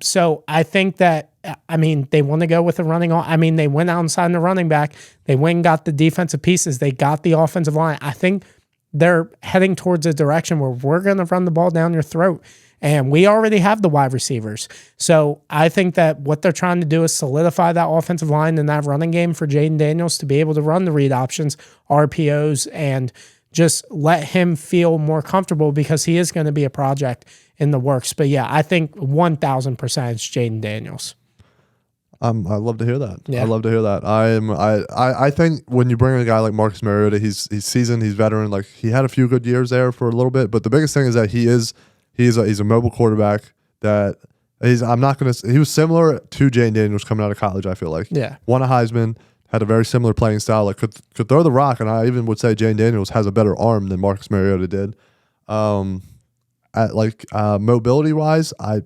[SPEAKER 1] So I think that, I mean, they want to go with a running. I mean, they went out and signed the running back. They went and got the defensive pieces. They got the offensive line. I think they're heading towards a direction where we're going to run the ball down your throat. And we already have the wide receivers. So I think that what they're trying to do is solidify that offensive line and that running game for Jaden Daniels to be able to run the read options, RPOs, and just let him feel more comfortable because he is going to be a project in the works. But yeah, I think 1,000% it's Jaden Daniels.
[SPEAKER 2] I love to hear that.
[SPEAKER 1] Yeah.
[SPEAKER 2] I love to hear that. I think when you bring in a guy like Marcus Mariota, he's seasoned, he's veteran. Like he had a few good years there for a little bit, but the biggest thing is that he's a mobile quarterback that he was similar to Jaden Daniels coming out of college. I feel like won a Heisman, had a very similar playing style. Like could throw the rock, and I even would say Jaden Daniels has a better arm than Marcus Mariota did. Mobility wise, I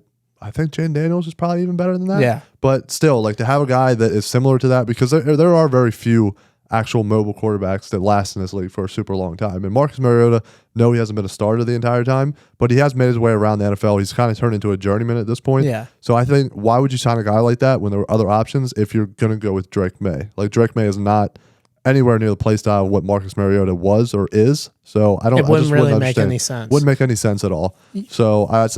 [SPEAKER 2] think Jaden Daniels is probably even better than that.
[SPEAKER 1] Yeah.
[SPEAKER 2] But still, like to have a guy that is similar to that, because there are very few actual mobile quarterbacks that last in this league for a super long time. And Marcus Mariota, no, he hasn't been a starter the entire time, but he has made his way around the NFL. He's kind of turned into a journeyman at this point.
[SPEAKER 1] Yeah.
[SPEAKER 2] So I think, why would you sign a guy like that when there were other options if you're going to go with Drake May? Like Drake May is not anywhere near the play style of what Marcus Mariota was or is. So I
[SPEAKER 1] wouldn't really make any sense.
[SPEAKER 2] Wouldn't make any sense at all. So I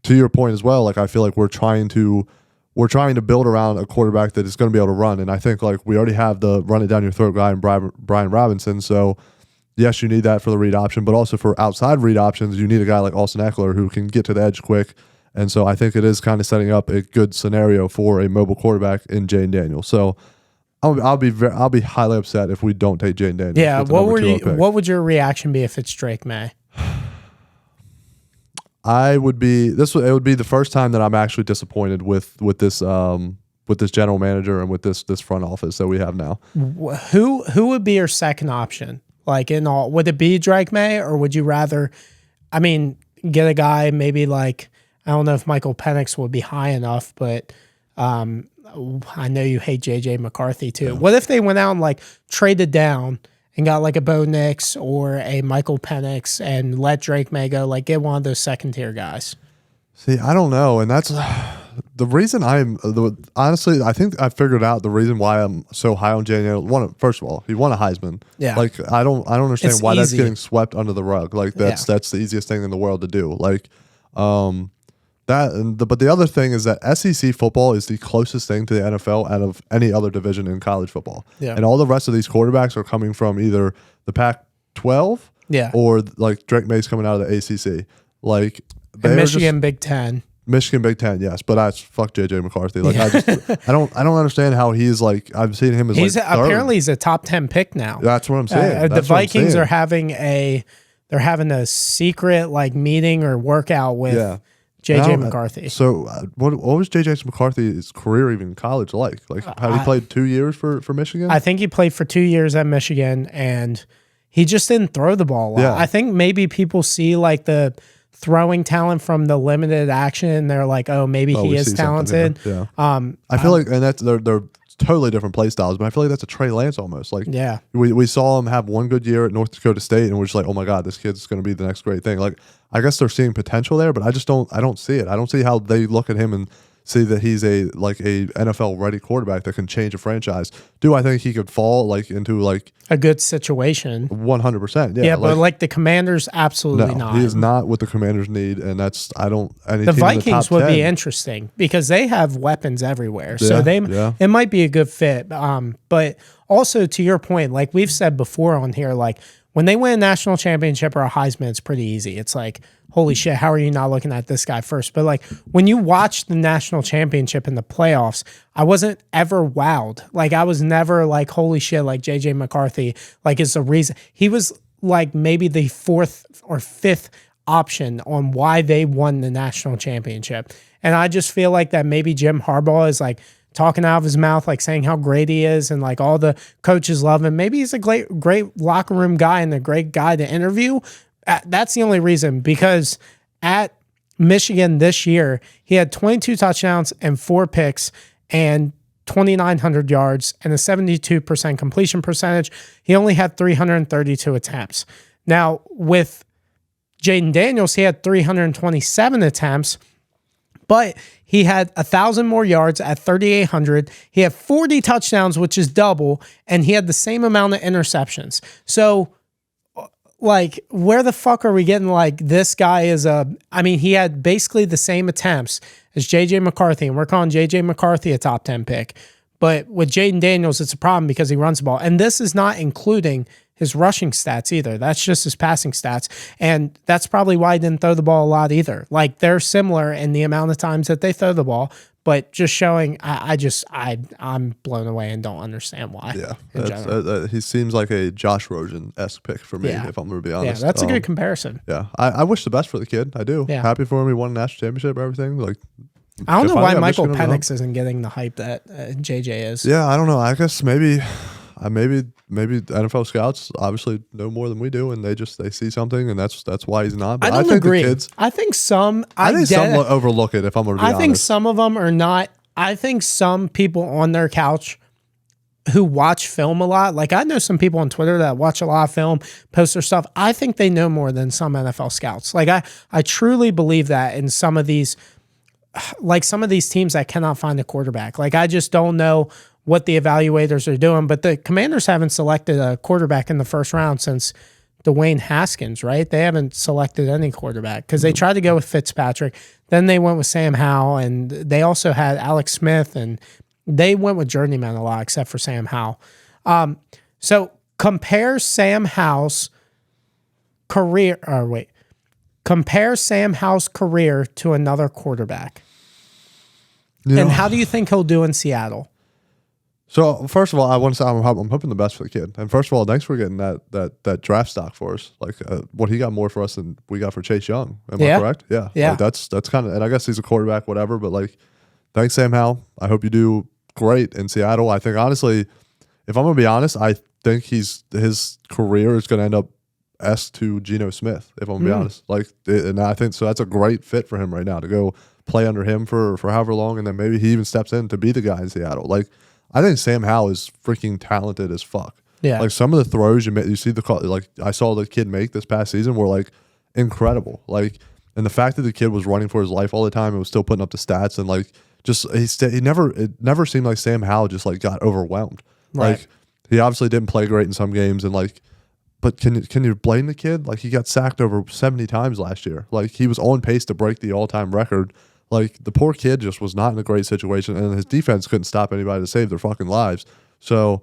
[SPEAKER 2] to your point as well, like I feel like we're trying to build around a quarterback that is going to be able to run, and I think like we already have the run it down your throat guy in Brian Robinson. So yes, you need that for the read option, but also for outside read options, you need a guy like Austin Eckler who can get to the edge quick. And so I think it is kind of setting up a good scenario for a mobile quarterback in Jaden Daniels. So I'll be highly upset if we don't take Jaden Daniels.
[SPEAKER 1] Yeah, what would your reaction be if it's Drake May?
[SPEAKER 2] It would be the first time that I'm actually disappointed with this general manager and with this front office that we have now.
[SPEAKER 1] Who would be your second option? Like would it be Drake May, or would you rather, get a guy maybe like, I don't know if Michael Penix would be high enough, but I know you hate JJ McCarthy too. Yeah. What if they went out and like traded down and got like a Bo Nix or a Michael Penix and let Drake May go, like get one of those second tier guys?
[SPEAKER 2] See, I don't know. And that's the reason honestly, I think I figured out the reason why I'm so high on Jaden. First of all, he won a Heisman.
[SPEAKER 1] Yeah.
[SPEAKER 2] Like I don't understand why that's getting swept under the rug. Like that's the easiest thing in the world to do. Like, but the other thing is that SEC football is the closest thing to the NFL out of any other division in college football.
[SPEAKER 1] Yeah.
[SPEAKER 2] And all the rest of these quarterbacks are coming from either the Pac-12 or like Drake May's coming out of the ACC. Like
[SPEAKER 1] Michigan Big Ten.
[SPEAKER 2] Michigan Big Ten, yes, but fuck JJ McCarthy. Like I don't understand how he's like. I've seen him as
[SPEAKER 1] apparently he's a top 10 pick now.
[SPEAKER 2] That's what I'm saying.
[SPEAKER 1] The Vikings are having a secret like meeting or workout with JJ McCarthy.
[SPEAKER 2] So what was JJ McCarthy's career even in college like? Like had he played 2 years for Michigan?
[SPEAKER 1] I think he played for 2 years at Michigan, and he just didn't throw the ball a lot. Yeah. I think maybe people see like the throwing talent from the limited action, and they're like, oh, maybe he is talented.
[SPEAKER 2] Yeah. I feel like, and that's they're totally different play styles, but I feel like that's a Trey Lance almost. Like, we saw him have one good year at North Dakota State, and we're just like, oh my god, this kid's going to be the next great thing. Like, I guess they're seeing potential there, but I don't see it. I don't see how they look at him and see that he's a NFL ready quarterback that can change a franchise. Do I think he could fall like into like
[SPEAKER 1] a good situation?
[SPEAKER 2] 100%. Yeah.
[SPEAKER 1] Yeah, but like the Commanders, absolutely not.
[SPEAKER 2] He is not what the Commanders need, and that's
[SPEAKER 1] the Vikings would be interesting because they have weapons everywhere, so it might be a good fit. But also to your point, like we've said before on here, like when they win a national championship or a Heisman, it's pretty easy. It's like, holy shit, how are you not looking at this guy first? But like when you watch the national championship in the playoffs, I wasn't ever wowed. Like I was never like, holy shit, like JJ McCarthy, like is the reason. He was like maybe the fourth or fifth option on why they won the national championship. And I just feel like that maybe Jim Harbaugh is like talking out of his mouth, like saying how great he is and like all the coaches love him. Maybe he's a great locker room guy and a great guy to interview. That's the only reason, because at Michigan this year, he had 22 touchdowns and 4 picks and 2,900 yards and a 72% completion percentage. He only had 332 attempts. Now, with Jaden Daniels, he had 327 attempts, but he had 1,000 more yards at 3,800. He had 40 touchdowns, which is double, and he had the same amount of interceptions. So, like, where the fuck are we getting, like, this guy is he had basically the same attempts as J.J. McCarthy, and we're calling J.J. McCarthy a top 10 pick. But with Jaden Daniels, it's a problem because he runs the ball. And this is not including his rushing stats either. That's just his passing stats. And that's probably why he didn't throw the ball a lot either. Like, they're similar in the amount of times that they throw the ball, but just showing, I'm blown away and don't understand why.
[SPEAKER 2] Yeah. He seems like a Josh Rosen-esque pick for me, if I'm going to be honest.
[SPEAKER 1] Yeah, that's a good comparison.
[SPEAKER 2] Yeah. I wish the best for the kid. I do. Yeah. Happy for him. He won a national championship, everything. Like,
[SPEAKER 1] I don't know why Michael Penix isn't getting the hype that JJ is.
[SPEAKER 2] Yeah, I don't know. I guess maybe NFL scouts obviously know more than we do, and they see something, and that's why he's not. But
[SPEAKER 1] I don't agree. I think some
[SPEAKER 2] overlook it. If I'm going to be honest,
[SPEAKER 1] I think some of them are not. I think some people on their couch who watch film a lot, like I know some people on Twitter that watch a lot of film, post their stuff. I think they know more than some NFL scouts. Like I truly believe that in some of these. Like some of these teams that cannot find a quarterback. Like I just don't know what the evaluators are doing, but the Commanders haven't selected a quarterback in the first round since Dwayne Haskins, right? They haven't selected any quarterback because they tried to go with Fitzpatrick. Then they went with Sam Howell, and they also had Alex Smith, and they went with journeyman a lot except for Sam Howell. So compare Sam Howell's career, compare Sam Howell's career to another quarterback. Yeah. And how do you think he'll do in Seattle?
[SPEAKER 2] So first of all, I want to say I'm hoping the best for the kid. And first of all, thanks for getting that draft stock for us. Like what he got more for us than we got for Chase Young. Am I correct? Yeah.
[SPEAKER 1] Yeah.
[SPEAKER 2] Like that's kind of, and I guess he's a quarterback, whatever. But like, thanks Sam Howell. I hope you do great in Seattle. I think honestly, if I'm gonna be honest, I think his career is gonna end up to Geno Smith, if I'm gonna be honest. Like, and I think so. That's a great fit for him right now to go play under him for however long, and then maybe he even steps in to be the guy in Seattle. Like, I think Sam Howell is freaking talented as fuck.
[SPEAKER 1] Yeah,
[SPEAKER 2] like some of the throws you see like I saw the kid make this past season were like incredible. Like, and the fact that the kid was running for his life all the time and was still putting up the stats, and like just it never seemed like Sam Howell just like got overwhelmed.
[SPEAKER 1] Right.
[SPEAKER 2] Like, he obviously didn't play great in some games, and like. But can you blame the kid? Like, he got sacked over 70 times last year. Like, he was on pace to break the all-time record. Like, the poor kid just was not in a great situation, and his defense couldn't stop anybody to save their fucking lives. So,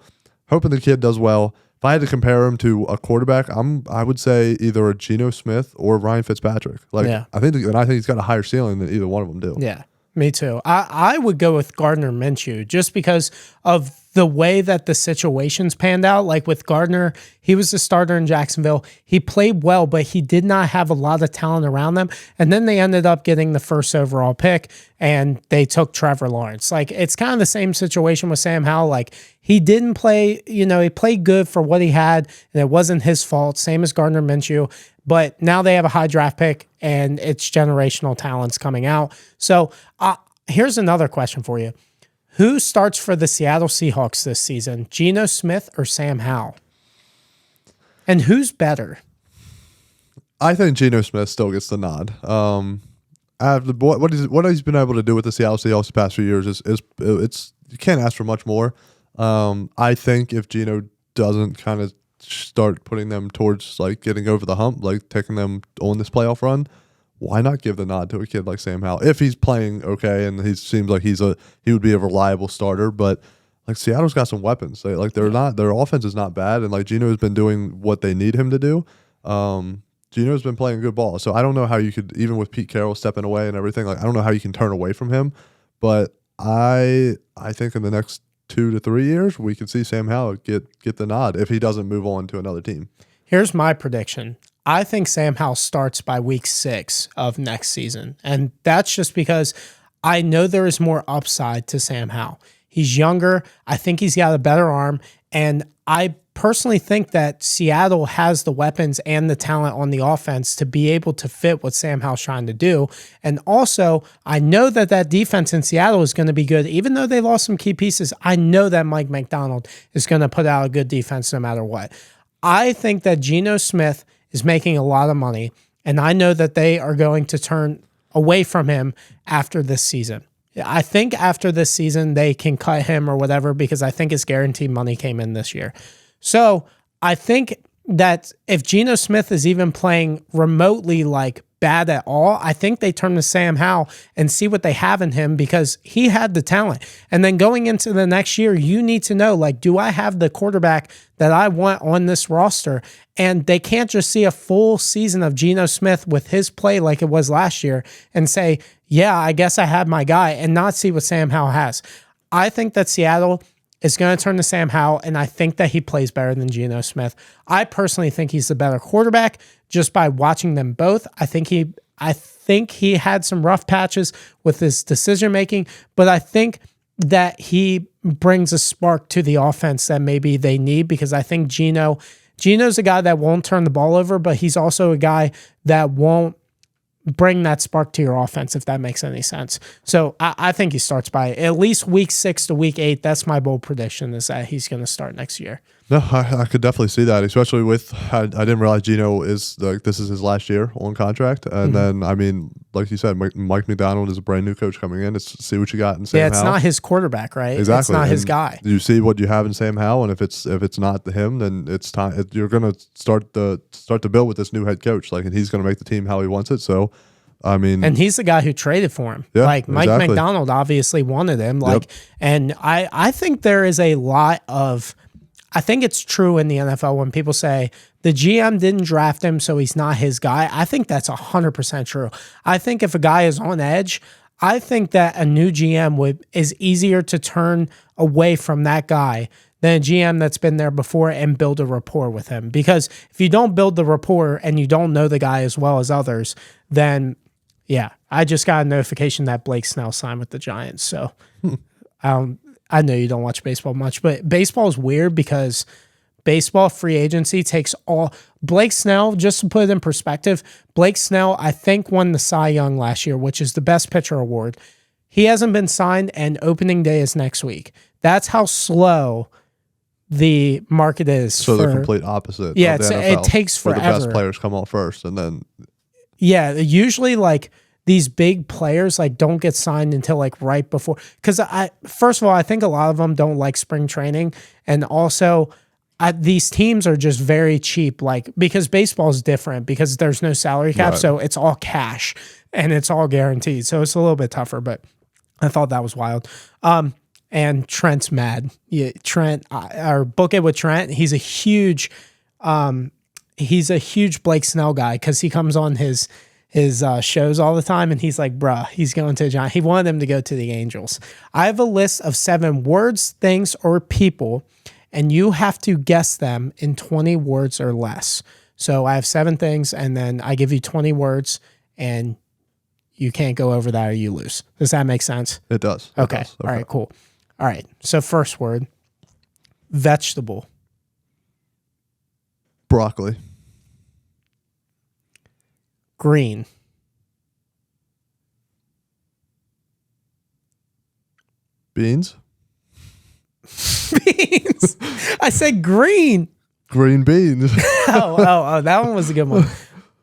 [SPEAKER 2] hoping the kid does well. If I had to compare him to a quarterback, I would say either a Geno Smith or Ryan Fitzpatrick. Like, yeah. I think he's got a higher ceiling than either one of them do.
[SPEAKER 1] Yeah, me too. I would go with Gardner Minshew just because of the way that the situations panned out. Like with Gardner, he was the starter in Jacksonville. He played well, but he did not have a lot of talent around them. And then they ended up getting the first overall pick, and they took Trevor Lawrence. Like, it's kind of the same situation with Sam Howell. Like, he didn't play, he played good for what he had, and it wasn't his fault, same as Gardner Minshew. But now they have a high draft pick, and it's generational talents coming out. So here's another question for you. Who starts for the Seattle Seahawks this season, Geno Smith or Sam Howell? And who's better?
[SPEAKER 2] I think Geno Smith still gets the nod. After what he's been able to do with the Seattle Seahawks the past few years is it's you can't ask for much more. I think if Geno doesn't kind of start putting them towards like getting over the hump, like taking them on this playoff run, why not give the nod to a kid like Sam Howell if he's playing okay and he seems like he would be a reliable starter, but. Like Seattle's got some weapons. Their offense is not bad, and like Geno has been doing what they need him to do. Geno's been playing good ball, so I don't know how you could, even with Pete Carroll stepping away and everything. Like I don't know how you can turn away from him, but I think in the next 2 to 3 years we could see Sam Howell get the nod if he doesn't move on to another team.
[SPEAKER 1] Here's my prediction. I think Sam Howell starts by week 6 of next season, and that's just because I know there is more upside to Sam Howell. He's younger. I think he's got a better arm. And I personally think that Seattle has the weapons and the talent on the offense to be able to fit what Sam Howell's trying to do. And also, I know that defense in Seattle is going to be good. Even though they lost some key pieces, I know that Mike McDonald is going to put out a good defense no matter what. I think that Geno Smith is making a lot of money, and I know that they are going to turn away from him after this season. I think after this season, they can cut him or whatever because I think his guaranteed money came in this year. So I think that if Geno Smith is even playing remotely like bad at all, I think they turn to Sam Howell and see what they have in him because he had the talent. And then going into the next year, you need to know, like, do I have the quarterback that I want on this roster? And they can't just see a full season of Geno Smith with his play like it was last year and say, yeah, I guess I have my guy, and not see what Sam Howell has. I think that Seattle is going to turn to Sam Howell, and I think that he plays better than Geno Smith. I personally think he's the better quarterback just by watching them both. I think he had some rough patches with his decision making, but I think that he brings a spark to the offense that maybe they need because I think Geno's a guy that won't turn the ball over, but he's also a guy that won't bring that spark to your offense, if that makes any sense. So I think he starts by at least week 6 to week 8. That's my bold prediction, is that he's going to start next year.
[SPEAKER 2] No, I could definitely see that, especially with I didn't realize Geno is like this is his last year on contract, and then I mean, like you said, Mike McDonald is a brand new coach coming in. It's see what you got in Sam Howell.
[SPEAKER 1] Yeah, it's not his quarterback, right?
[SPEAKER 2] Exactly,
[SPEAKER 1] it's not his guy.
[SPEAKER 2] You see what you have in Sam Howell, and if it's not him, then it's time. You're going to start to build with this new head coach, like, and he's going to make the team how he wants it. So. I mean, and
[SPEAKER 1] he's the guy who traded for him.
[SPEAKER 2] Yeah,
[SPEAKER 1] like Mike McDonald obviously wanted him. Like, and I think there is a lot of, I think it's true in the NFL when people say the GM didn't draft him, so he's not his guy. I think that's 100% true. I think if a guy is on edge, I think that a new GM is easier to turn away from that guy than a GM that's been there before and build a rapport with him. Because if you don't build the rapport and you don't know the guy as well as others, then yeah, I just got a notification that Blake Snell signed with the Giants. So I know you don't watch baseball much, but baseball is weird because baseball free agency takes all. Blake Snell, just to put it in perspective, Blake Snell, I think, won the Cy Young last year, which is the best pitcher award. He hasn't been signed, and opening day is next week. That's how slow the market is.
[SPEAKER 2] So the complete opposite.
[SPEAKER 1] Yeah, it takes forever.
[SPEAKER 2] Where the best players come off first, and then.
[SPEAKER 1] Yeah, usually like these big players like don't get signed until like right before. Because first of all, I think a lot of them don't like spring training, and also these teams are just very cheap. Like because baseball is different because there's no salary cap, right. So it's all cash and it's all guaranteed. So it's a little bit tougher, but I thought that was wild. And Trent's mad. Yeah, Trent, or book it with Trent. He's a huge Blake Snell guy because he comes on his shows all the time, and he's like, bruh, he's going to Giants. He wanted him to go to the Angels. I have a list of 7 words, things, or people, and you have to guess them in 20 words or less. So I have 7 things, and then I give you 20 words, and you can't go over that or you lose. Does that make sense?
[SPEAKER 2] It does.
[SPEAKER 1] Okay. All right, cool. All right. So first word, vegetable.
[SPEAKER 2] Broccoli.
[SPEAKER 1] Green.
[SPEAKER 2] Beans.
[SPEAKER 1] Beans. I said green.
[SPEAKER 2] Green beans.
[SPEAKER 1] Oh, that one was a good one.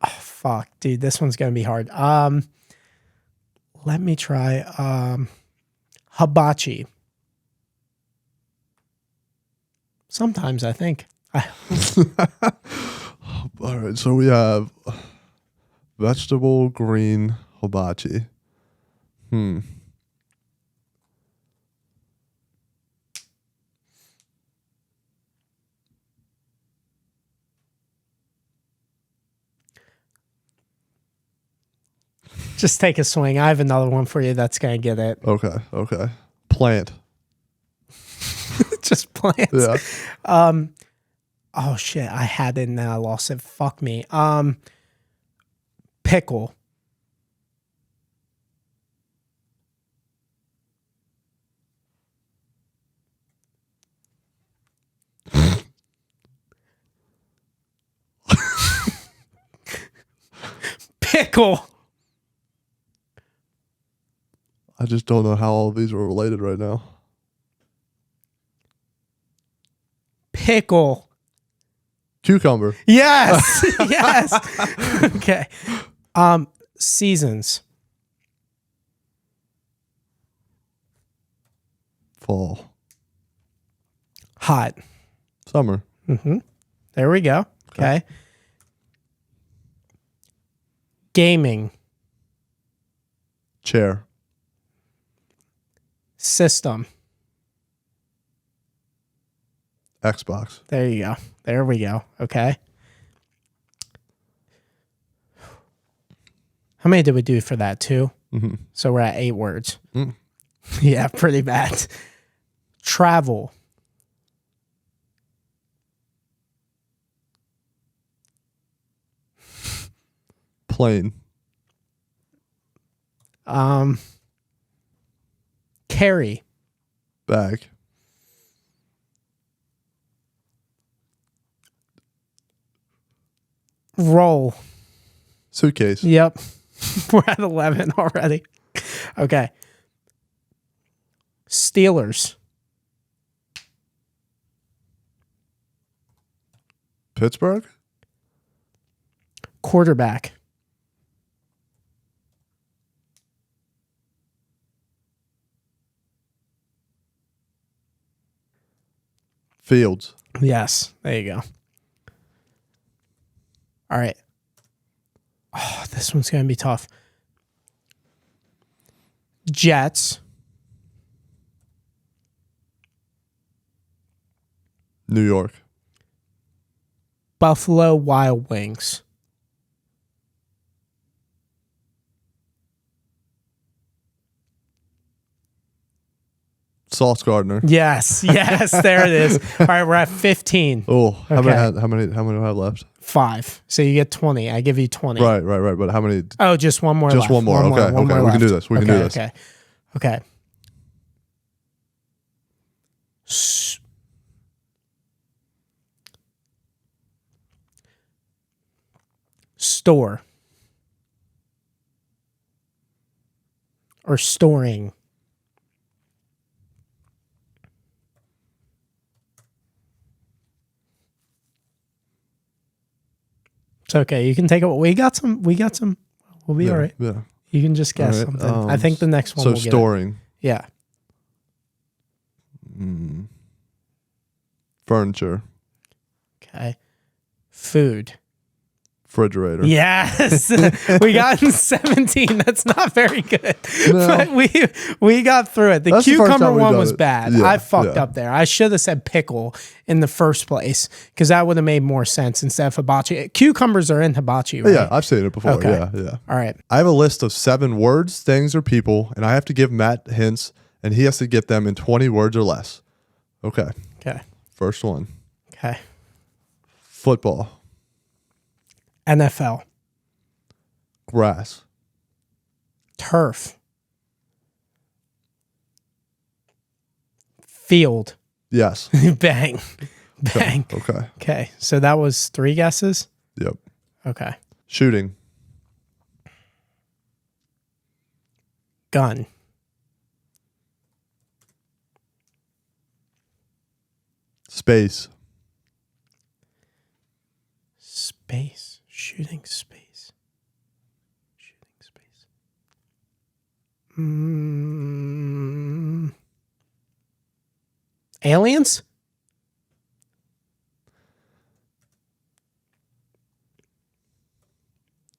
[SPEAKER 1] Oh, fuck, dude, this one's gonna be hard. Let me try hibachi. Sometimes I think.
[SPEAKER 2] All right, so we have vegetable green hibachi.
[SPEAKER 1] Just take a swing. I have another one for you that's gonna get it.
[SPEAKER 2] Okay. Plant.
[SPEAKER 1] Just plants.
[SPEAKER 2] Yeah.
[SPEAKER 1] Oh shit, I had it and then I lost it. Fuck me. Pickle. Pickle.
[SPEAKER 2] I just don't know how all of these are related right now.
[SPEAKER 1] Pickle.
[SPEAKER 2] Cucumber.
[SPEAKER 1] Yes. Yes. Okay. Seasons.
[SPEAKER 2] Fall.
[SPEAKER 1] Hot.
[SPEAKER 2] Summer.
[SPEAKER 1] There we go. Okay. Gaming.
[SPEAKER 2] Chair.
[SPEAKER 1] System.
[SPEAKER 2] Xbox.
[SPEAKER 1] There you go. There we go. Okay. How many did we do for that? 2? So we're at 8 words. Yeah, pretty bad. Travel.
[SPEAKER 2] Plane.
[SPEAKER 1] Carry.
[SPEAKER 2] Bag.
[SPEAKER 1] Roll.
[SPEAKER 2] Suitcase.
[SPEAKER 1] Yep. We're at 11 already. Okay. Steelers.
[SPEAKER 2] Pittsburgh.
[SPEAKER 1] Quarterback.
[SPEAKER 2] Fields.
[SPEAKER 1] Yes. There you go. All right. Oh, this one's going to be tough. Jets.
[SPEAKER 2] New York.
[SPEAKER 1] Buffalo Wild Wings.
[SPEAKER 2] Sauce Gardner.
[SPEAKER 1] Yes. Yes. There it is. All right. We're at 15.
[SPEAKER 2] Oh, how
[SPEAKER 1] Okay.
[SPEAKER 2] many do I have left?
[SPEAKER 1] 5. So you get 20. I give you 20.
[SPEAKER 2] Right. But how many?
[SPEAKER 1] Oh, just one more
[SPEAKER 2] Just
[SPEAKER 1] left.
[SPEAKER 2] one more. Okay.
[SPEAKER 1] One more
[SPEAKER 2] We can
[SPEAKER 1] left.
[SPEAKER 2] do this. We can do this.
[SPEAKER 1] Okay. Store. Or storing. It's okay. You can take it. We got some. We'll be all right.
[SPEAKER 2] Yeah.
[SPEAKER 1] You can just guess
[SPEAKER 2] All right,
[SPEAKER 1] something. I think the next one
[SPEAKER 2] So
[SPEAKER 1] will get it.
[SPEAKER 2] storing.
[SPEAKER 1] Yeah.
[SPEAKER 2] Furniture.
[SPEAKER 1] Okay. Food.
[SPEAKER 2] Refrigerator.
[SPEAKER 1] Yes. We got 17. That's not very good.
[SPEAKER 2] No.
[SPEAKER 1] But we got through it. The
[SPEAKER 2] That's the first
[SPEAKER 1] cucumber
[SPEAKER 2] time we've
[SPEAKER 1] one
[SPEAKER 2] done
[SPEAKER 1] was
[SPEAKER 2] it.
[SPEAKER 1] bad.
[SPEAKER 2] Yeah,
[SPEAKER 1] I fucked
[SPEAKER 2] yeah.
[SPEAKER 1] up there. I should have said pickle in the first place because that would have made more sense instead of hibachi. Cucumbers are in hibachi, right?
[SPEAKER 2] Yeah, I've seen it before.
[SPEAKER 1] Okay.
[SPEAKER 2] Yeah.
[SPEAKER 1] All right.
[SPEAKER 2] I have a list of 7 words, things, or people, and I have to give Matt hints, and he has to get them in 20 words or less. Okay.
[SPEAKER 1] Okay.
[SPEAKER 2] First one.
[SPEAKER 1] Okay.
[SPEAKER 2] Football.
[SPEAKER 1] NFL.
[SPEAKER 2] Grass.
[SPEAKER 1] Turf. Field.
[SPEAKER 2] Yes.
[SPEAKER 1] Bang. Bang.
[SPEAKER 2] Okay.
[SPEAKER 1] Okay. So that was 3 guesses?
[SPEAKER 2] Yep.
[SPEAKER 1] Okay.
[SPEAKER 2] Shooting.
[SPEAKER 1] Gun.
[SPEAKER 2] Space.
[SPEAKER 1] Space. Shooting space. Aliens?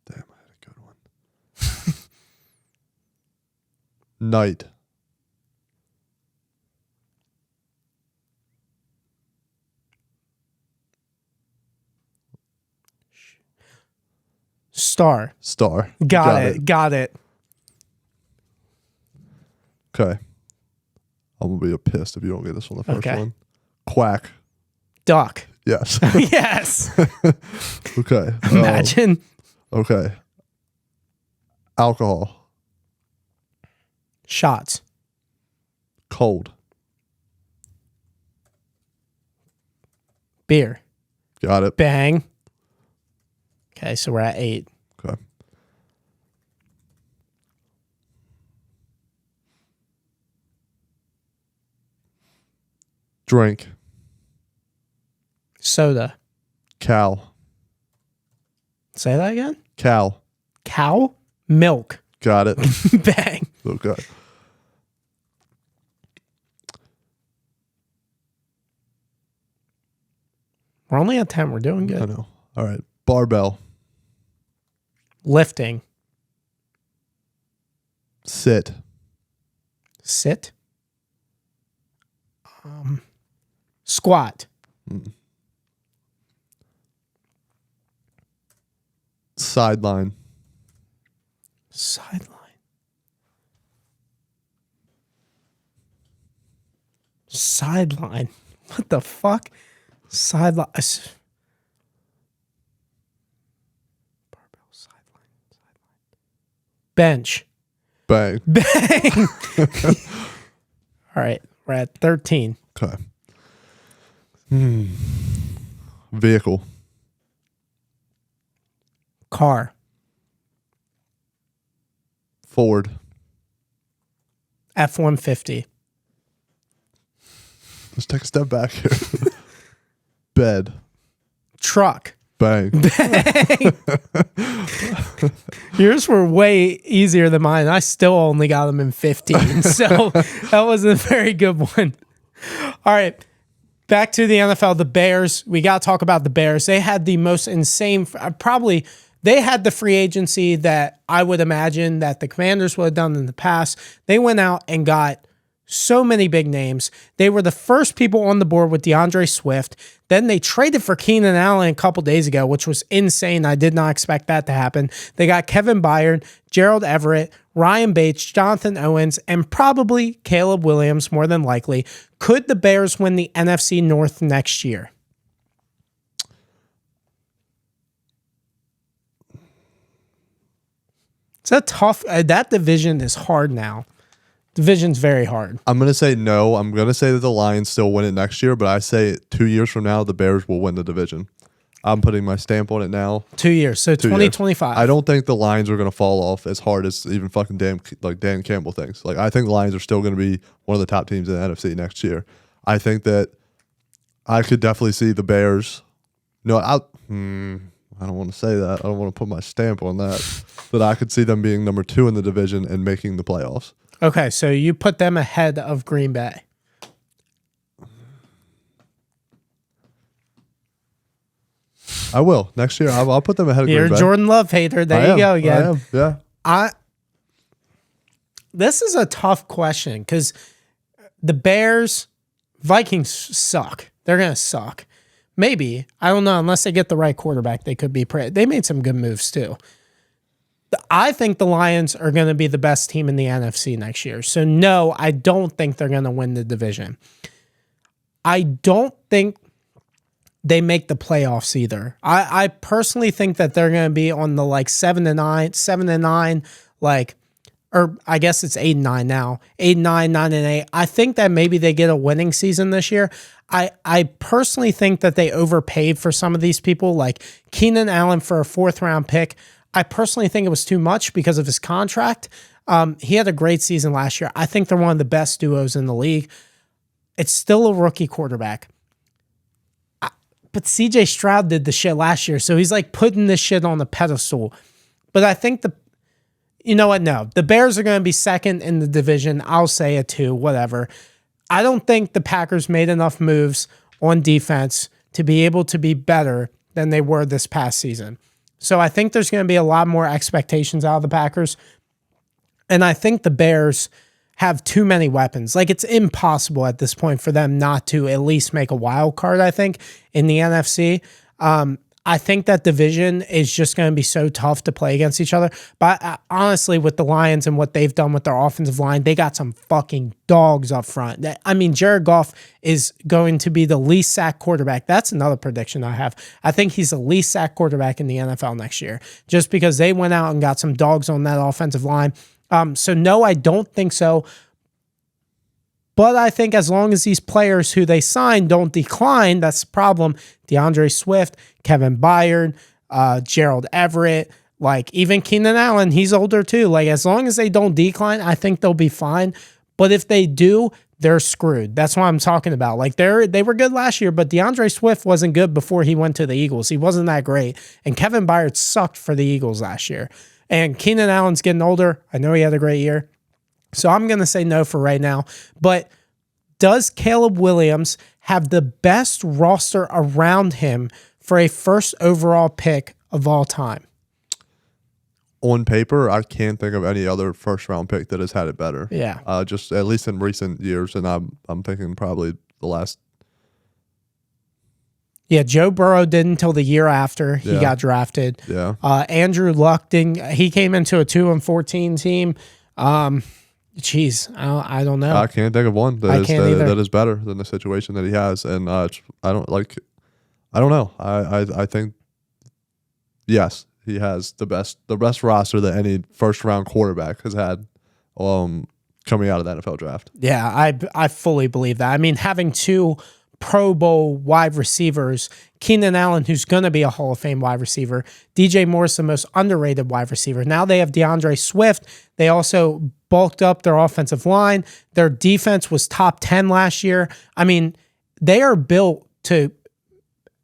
[SPEAKER 2] Damn, I had a good one. Night.
[SPEAKER 1] Star. Got it.
[SPEAKER 2] Okay. I'm going to be pissed if you don't get this one, the first one. Quack.
[SPEAKER 1] Duck.
[SPEAKER 2] Yes.
[SPEAKER 1] Yes.
[SPEAKER 2] Okay.
[SPEAKER 1] Imagine.
[SPEAKER 2] Okay. Alcohol.
[SPEAKER 1] Shots.
[SPEAKER 2] Cold.
[SPEAKER 1] Beer.
[SPEAKER 2] Got it.
[SPEAKER 1] Bang. Okay, so we're at 8.
[SPEAKER 2] Okay. Drink.
[SPEAKER 1] Soda.
[SPEAKER 2] Cow.
[SPEAKER 1] Say that again?
[SPEAKER 2] Cow.
[SPEAKER 1] Cow? Milk.
[SPEAKER 2] Got it.
[SPEAKER 1] Bang.
[SPEAKER 2] Okay.
[SPEAKER 1] We're only at 10. We're doing
[SPEAKER 2] I
[SPEAKER 1] good.
[SPEAKER 2] know. All right. Barbell.
[SPEAKER 1] Lifting.
[SPEAKER 2] Sit.
[SPEAKER 1] Sit. Squat.
[SPEAKER 2] Sideline.
[SPEAKER 1] Sideline. Sideline. What the fuck? Sideline. Barbell. Sideline. Bench.
[SPEAKER 2] Bang.
[SPEAKER 1] Bang. All right. We're at 13.
[SPEAKER 2] Okay. Vehicle.
[SPEAKER 1] Car.
[SPEAKER 2] Ford.
[SPEAKER 1] F-150.
[SPEAKER 2] Let's take a step back here. Bed.
[SPEAKER 1] Truck.
[SPEAKER 2] Bang.
[SPEAKER 1] Yours were way easier than mine. I still only got them in 15. So that wasn't a very good one. All right. Back to the NFL, the Bears. We got to talk about the Bears. They had the most insane, they had the free agency that I would imagine that the Commanders would have done in the past. They went out and got so many big names. They were the first people on the board with DeAndre Swift. Then they traded for Keenan Allen a couple days ago, which was insane. I did not expect that to happen. They got Kevin Byard, Gerald Everett, Ryan Bates, Jonathan Owens, and probably Caleb Williams, more than likely. Could the Bears win the NFC North next year? It's a tough, that division is hard now. Division's very hard.
[SPEAKER 2] I'm going to say no. I'm going to say that the Lions still win it next year, but I say 2 years from now, the Bears will win the division. I'm putting my stamp on it now.
[SPEAKER 1] 2 years. So 2025.
[SPEAKER 2] I don't think the Lions are going to fall off as hard as even fucking Dan Campbell thinks. Like, I think the Lions are still going to be one of the top teams in the NFC next year. I think that I could definitely see the Bears. No, I don't want to say that. I don't want to put my stamp on that. But I could see them being number 2 in the division and making the playoffs.
[SPEAKER 1] Okay, so you put them ahead of Green Bay.
[SPEAKER 2] I will. Next year, I'll put them ahead of Green Bay.
[SPEAKER 1] You're a Jordan Love hater. There you go again.
[SPEAKER 2] I am, yeah.
[SPEAKER 1] This is a tough question because the Bears, Vikings suck. They're going to suck. Maybe. I don't know. Unless they get the right quarterback, they could be they made some good moves too. I think the Lions are going to be the best team in the NFC next year. So no, I don't think they're going to win the division. I don't think they make the playoffs either. I personally think that they're going to be on the 7-9, or I guess it's 8-9 now, 8-9, 9-8. I think that maybe they get a winning season this year. I personally think that they overpaid for some of these people, like Keenan Allen for a 4th round pick. I personally think it was too much because of his contract. He had a great season last year. I think they're one of the best duos in the league. It's still a rookie quarterback. But CJ Stroud did the shit last year, so he's putting this shit on the pedestal. But I think you know what? No, the Bears are going to be second in the division. I'll say a 2, whatever. I don't think the Packers made enough moves on defense to be able to be better than they were this past season. So I think there's going to be a lot more expectations out of the Packers. And I think the Bears have too many weapons. Like, it's impossible at this point for them not to at least make a wild card, I think, in the NFC. I think that division is just going to be so tough to play against each other. But honestly, with the Lions and what they've done with their offensive line, they got some fucking dogs up front. I mean, Jared Goff is going to be the least sacked quarterback. That's another prediction I have. I think he's the least sacked quarterback in the NFL next year, just because they went out and got some dogs on that offensive line. So no, I don't think so. But I think as long as these players who they signed don't decline, that's the problem. DeAndre Swift, Kevin Byard, Gerald Everett, like even Keenan Allen, he's older too. Like, as long as they don't decline, I think they'll be fine. But if they do, they're screwed. That's what I'm talking about. Like, they were good last year, but DeAndre Swift wasn't good before he went to the Eagles. He wasn't that great. And Kevin Byard sucked for the Eagles last year. And Keenan Allen's getting older. I know he had a great year. So I'm going to say no for right now. But does Caleb Williams have the best roster around him for a first overall pick of all time?
[SPEAKER 2] On paper, I can't think of any other first-round pick that has had it better.
[SPEAKER 1] Yeah.
[SPEAKER 2] Just at least in recent years, and I'm thinking probably the last.
[SPEAKER 1] Yeah, Joe Burrow did until the year after he got drafted.
[SPEAKER 2] Yeah.
[SPEAKER 1] Andrew Luck didn't. He came into a 2-14 team. Jeez, I don't know.
[SPEAKER 2] I can't think of one that is better than the situation that he has, and I don't know. I think he has the best roster that any first round quarterback has had, coming out of the NFL draft.
[SPEAKER 1] Yeah, I fully believe that. I mean, having 2 Pro Bowl wide receivers, Keenan Allen, who's going to be a Hall of Fame wide receiver, DJ Moore's the most underrated wide receiver. Now they have DeAndre Swift. They also bulked up their offensive line. Their defense was top 10 last year. I mean, they are built to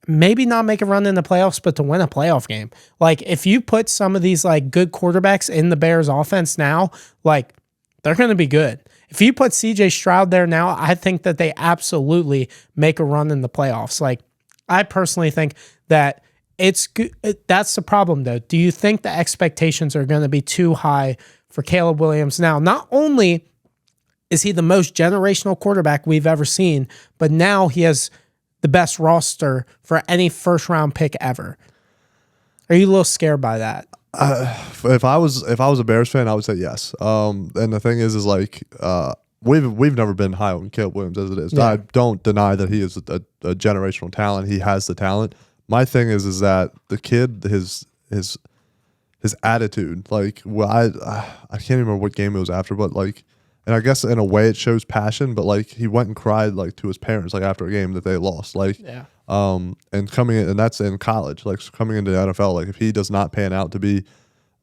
[SPEAKER 1] maybe not make a run in the playoffs, but to win a playoff game. Like, if you put some of these like good quarterbacks in the Bears offense now, like, they're going to be good. If you put CJ Stroud there now, I think that they absolutely make a run in the playoffs. Like, I personally think that it's good. That's the problem, though. Do you think the expectations are going to be too high for Caleb Williams now? Not only is he the most generational quarterback we've ever seen, but now he has the best roster for any first-round pick ever. Are you a little scared by that?
[SPEAKER 2] If I was a Bears fan, I would say yes. And the thing is like we've never been high on Caleb Williams as it is. Yeah. I don't deny that he is a generational talent. He has the talent. My thing is that the kid, his attitude, like, well, I can't remember what game it was after, but like, and I guess in a way it shows passion, but like he went and cried like to his parents like after a game that they lost, like, yeah. And coming in, and that's in college, like coming into the NFL, like if he does not pan out to be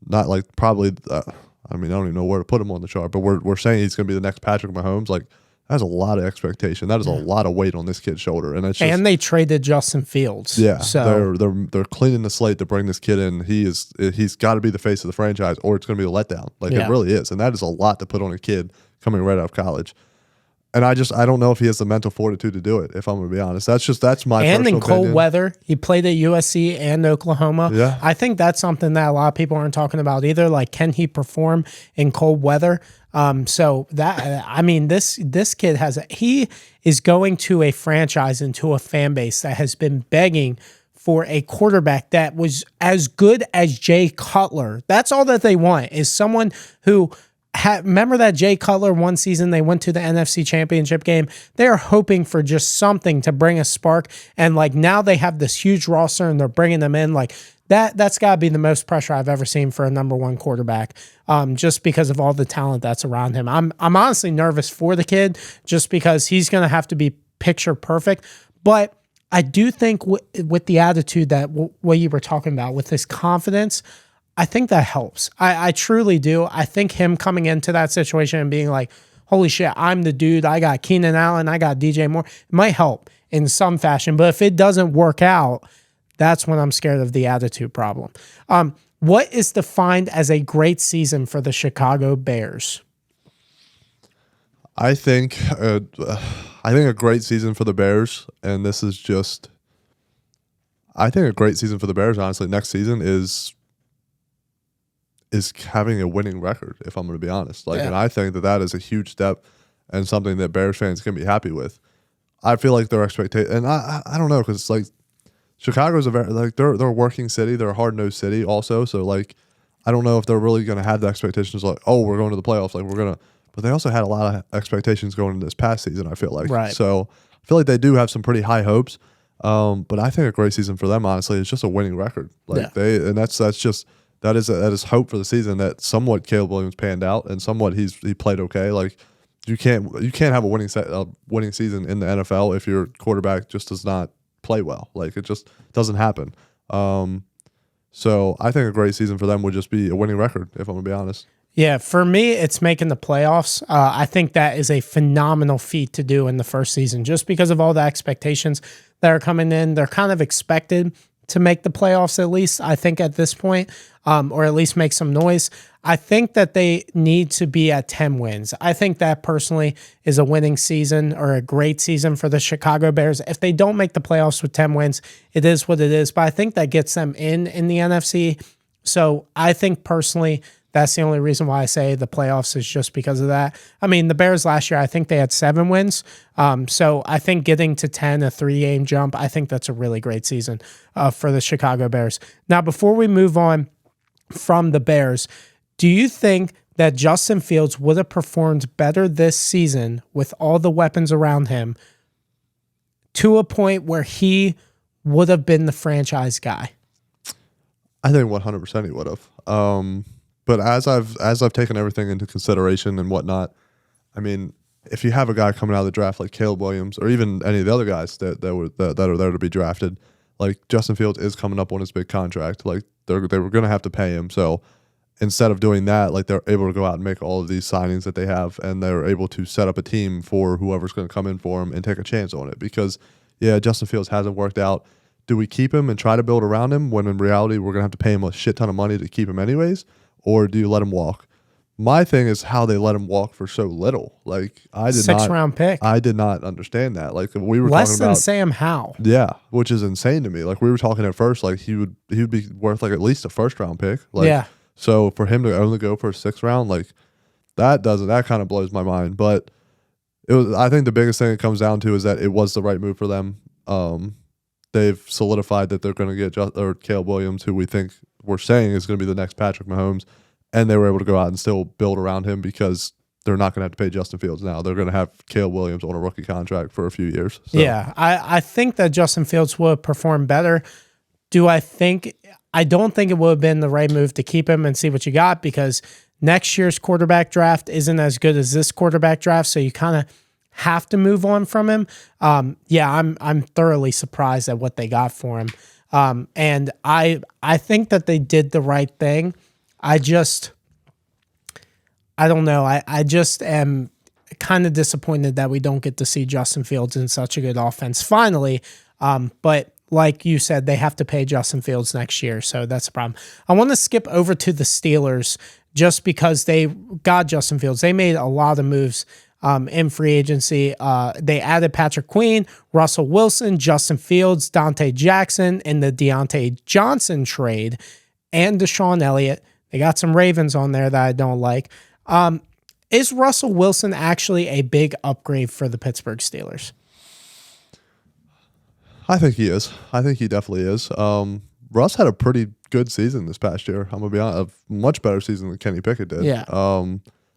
[SPEAKER 2] not like probably, I mean, I don't even know where to put him on the chart, but we're saying he's going to be the next Patrick Mahomes, like. That's a lot of expectation. That is a lot of weight on this kid's shoulder, and it's just,
[SPEAKER 1] and they traded Justin Fields.
[SPEAKER 2] Yeah,
[SPEAKER 1] so
[SPEAKER 2] they're cleaning the slate to bring this kid in. He's got to be the face of the franchise, or it's going to be a letdown. Like it really is, and that is a lot to put on a kid coming right out of college. And I don't know if he has the mental fortitude to do it. If I'm going to be honest, that's my
[SPEAKER 1] and
[SPEAKER 2] personal
[SPEAKER 1] in cold
[SPEAKER 2] opinion.
[SPEAKER 1] weather, he played at USC and Oklahoma.
[SPEAKER 2] Yeah,
[SPEAKER 1] I think that's something that a lot of people aren't talking about either. Like, can he perform in cold weather? So that, I mean, this kid he is going to a franchise and to a fan base that has been begging for a quarterback that was as good as Jay Cutler. That's all that they want, is someone who remember that Jay Cutler one season they went to the NFC Championship game. They're hoping for just something to bring a spark, and like now they have this huge roster and they're bringing them in like. That's got to be the most pressure I've ever seen for a number one quarterback, just because of all the talent that's around him. I'm honestly nervous for the kid just because he's going to have to be picture perfect. But I do think with the attitude that what you were talking about, with his confidence, I think that helps. I truly do. I think him coming into that situation and being like, holy shit, I'm the dude. I got Keenan Allen. I got DJ Moore. It might help in some fashion. But if it doesn't work out, that's when I'm scared of the attitude problem. What is defined as a great season for the Chicago Bears?
[SPEAKER 2] I think a great season for the Bears, and this is just, I think a great season for the Bears, honestly, next season is having a winning record, if I'm going to be honest. And I think that is a huge step and something that Bears fans can be happy with. I feel like their expectation, and I don't know, because it's like Chicago's they're a working city, they're a hard-nosed city also, so I don't know if they're really going to have the expectations we're going to the playoffs, but they also had a lot of expectations going into this past season, I feel like.
[SPEAKER 1] Right.
[SPEAKER 2] So I feel like they do have some pretty high hopes. But I think a great season for them, honestly, is just a winning record. That is hope for the season, that somewhat Caleb Williams panned out and somewhat he played okay. You can't have a winning season in the NFL if your quarterback just does not play well. It just doesn't happen. So I think a great season for them would just be a winning record, if I'm gonna be honest.
[SPEAKER 1] Yeah, for me, it's making the playoffs. I think that is a phenomenal feat to do in the first season, just because of all the expectations that are coming in. They're kind of expected to make the playoffs, at least, I think, at this point, or at least make some noise. I think that they need to be at 10 wins. I think that personally is a winning season or a great season for the Chicago Bears. If they don't make the playoffs with 10 wins, it is what it is, but I think that gets them in the NFC. So I think personally, that's the only reason why I say the playoffs is just because of that. I mean, the Bears last year, I think they had 7 wins. So I think getting to 10, a 3-game jump, I think that's a really great season for the Chicago Bears. Now, before we move on from the Bears, do you think that Justin Fields would have performed better this season with all the weapons around him to a point where he would have been the franchise guy?
[SPEAKER 2] I think 100% he would have. But as I've taken everything into consideration and whatnot, I mean, if you have a guy coming out of the draft like Caleb Williams or even any of the other guys that are there to be drafted, Justin Fields is coming up on his big contract. They were going to have to pay him. So instead of doing that, they're able to go out and make all of these signings that they have, and they're able to set up a team for whoever's going to come in for him and take a chance on it. Because, Justin Fields hasn't worked out. Do we keep him and try to build around him when in reality we're going to have to pay him a shit ton of money to keep him anyways? Or do you let him walk? My thing is how they let him walk for so little. I did
[SPEAKER 1] 6th-round pick.
[SPEAKER 2] I did not understand that. We were
[SPEAKER 1] less
[SPEAKER 2] talking
[SPEAKER 1] than
[SPEAKER 2] about
[SPEAKER 1] Sam Howell.
[SPEAKER 2] Yeah, which is insane to me. We were talking at first, he would be worth at least a 1st-round pick. So for him to only go for a 6th round, that kind of blows my mind. But I think the biggest thing it comes down to is that it was the right move for them. They've solidified that they're going to get Caleb Williams, who we're saying is going to be the next Patrick Mahomes, and they were able to go out and still build around him because they're not going to have to pay Justin Fields now. They're going to have Caleb Williams on a rookie contract for a few years. So.
[SPEAKER 1] Yeah, I think that Justin Fields would perform better. I don't think it would have been the right move to keep him and see what you got, because next year's quarterback draft isn't as good as this quarterback draft, so you kind of have to move on from him. I'm thoroughly surprised at what they got for him. And I think that they did the right thing. I don't know. I just am kind of disappointed that we don't get to see Justin Fields in such a good offense finally. But like you said, they have to pay Justin Fields next year, so that's a problem. I want to skip over to the Steelers just because they got Justin Fields. They made a lot of moves in free agency. They added Patrick Queen, Russell Wilson, Justin Fields, Dante Jackson in the Deontay Johnson trade, and Deshaun Elliott. They got some Ravens on there that I don't like. Is Russell Wilson actually a big upgrade for the Pittsburgh Steelers?
[SPEAKER 2] I think he is. I think he definitely is. Russ had a pretty good season this past year. I'm going to be honest, a much better season than Kenny Pickett did.
[SPEAKER 1] Yeah.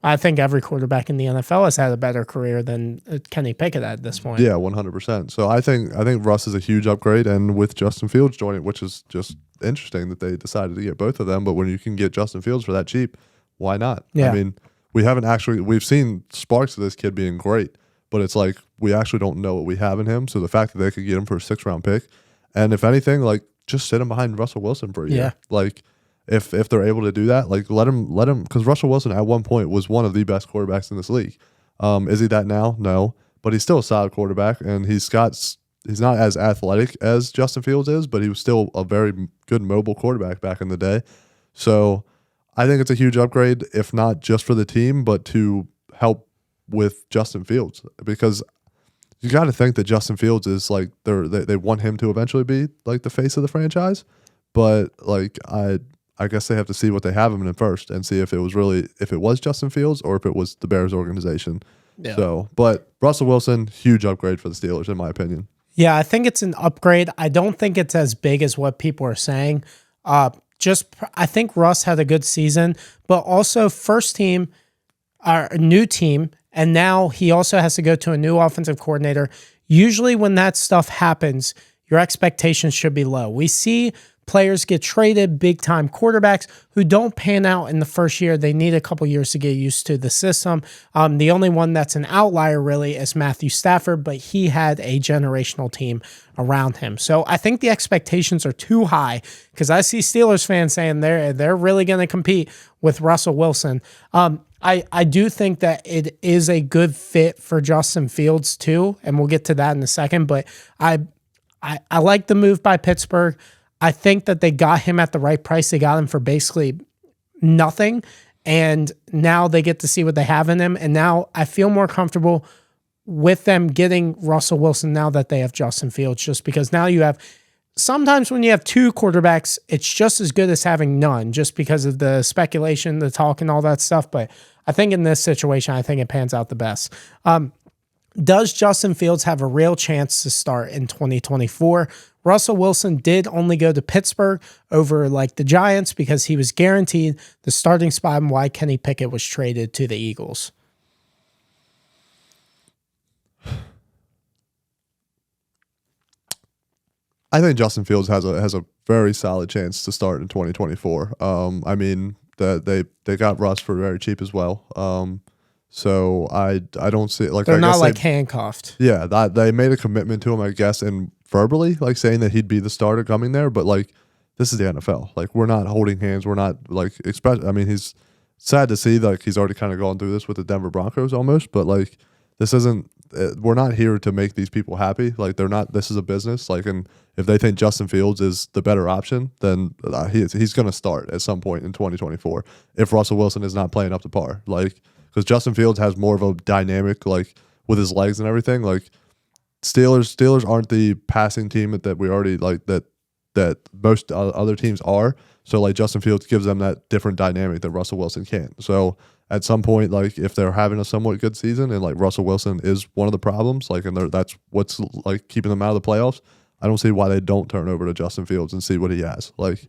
[SPEAKER 1] I think every quarterback in the NFL has had a better career than Kenny Pickett at this point.
[SPEAKER 2] Yeah, 100%. So I think Russ is a huge upgrade, and with Justin Fields joining, which is just interesting that they decided to get both of them, but when you can get Justin Fields for that cheap, why not?
[SPEAKER 1] Yeah.
[SPEAKER 2] I mean, we've seen sparks of this kid being great, but it's we actually don't know what we have in him. So the fact that they could get him for a 6th-round pick, and if anything, just sit him behind Russell Wilson for a year.
[SPEAKER 1] Yeah.
[SPEAKER 2] If they're able to do that, let him, because Russell Wilson at one point was one of the best quarterbacks in this league. Is he that now? No, but he's still a solid quarterback, and he's not as athletic as Justin Fields is, but he was still a very good mobile quarterback back in the day. So I think it's a huge upgrade, if not just for the team, but to help with Justin Fields, because you got to think that Justin Fields is like they want him to eventually be like the face of the franchise, but like I guess they have to see what they have him in first and see if it was Justin Fields or if it was the Bears organization. Yeah. So, but Russell Wilson, huge upgrade for the Steelers in my opinion.
[SPEAKER 1] Yeah, I think it's an upgrade. I don't think it's as big as what people are saying. I think Russ had a good season, but also first team, our new team. And now he also has to go to a new offensive coordinator. Usually when that stuff happens, your expectations should be low. We see players get traded, big-time quarterbacks who don't pan out in the first year. They need a couple years to get used to the system. The only one that's an outlier really is Matthew Stafford, but he had a generational team around him. So I think the expectations are too high because I see Steelers fans saying they're really going to compete with Russell Wilson. I do think that it is a good fit for Justin Fields too, and we'll get to that in a second, but I like the move by Pittsburgh. I think that they got him at the right price. They got him for basically nothing, and now they get to see what they have in him, and now I feel more comfortable with them getting Russell Wilson now that they have Justin Fields, just because now you have sometimes when you have two quarterbacks, it's just as good as having none just because of the speculation, the talk, and all that stuff. But I think in this situation, I think it pans out the best. Does Justin Fields have a real chance to start in 2024? Russell Wilson did only go to Pittsburgh over like the Giants because he was guaranteed the starting spot and why Kenny Pickett was traded to the Eagles.
[SPEAKER 2] I think Justin Fields has a very solid chance to start in 2024. I mean, they got Russ for very cheap as well. So I don't see it like
[SPEAKER 1] they're not like handcuffed.
[SPEAKER 2] Yeah, that they made a commitment to him, I guess, and verbally, like saying that he'd be the starter coming there. But like, this is the NFL. Like, we're not holding hands. We're not like I mean, he's sad to see like he's already kind of gone through this with the Denver Broncos almost. But like, this isn't. We're not here to make these people happy. Like, they're not. This is a business. Like, and if they think Justin Fields is the better option, then he's going to start at some point in 2024. If Russell Wilson is not playing up to par, like. Because Justin Fields has more of a dynamic, like with his legs and everything. Like Steelers aren't the passing team that we already like that most other teams are. So like Justin Fields gives them that different dynamic that Russell Wilson can't. So at some point, like if they're having a somewhat good season and like Russell Wilson is one of the problems, like and that's what's like keeping them out of the playoffs. I don't see why they don't turn over to Justin Fields and see what he has. Like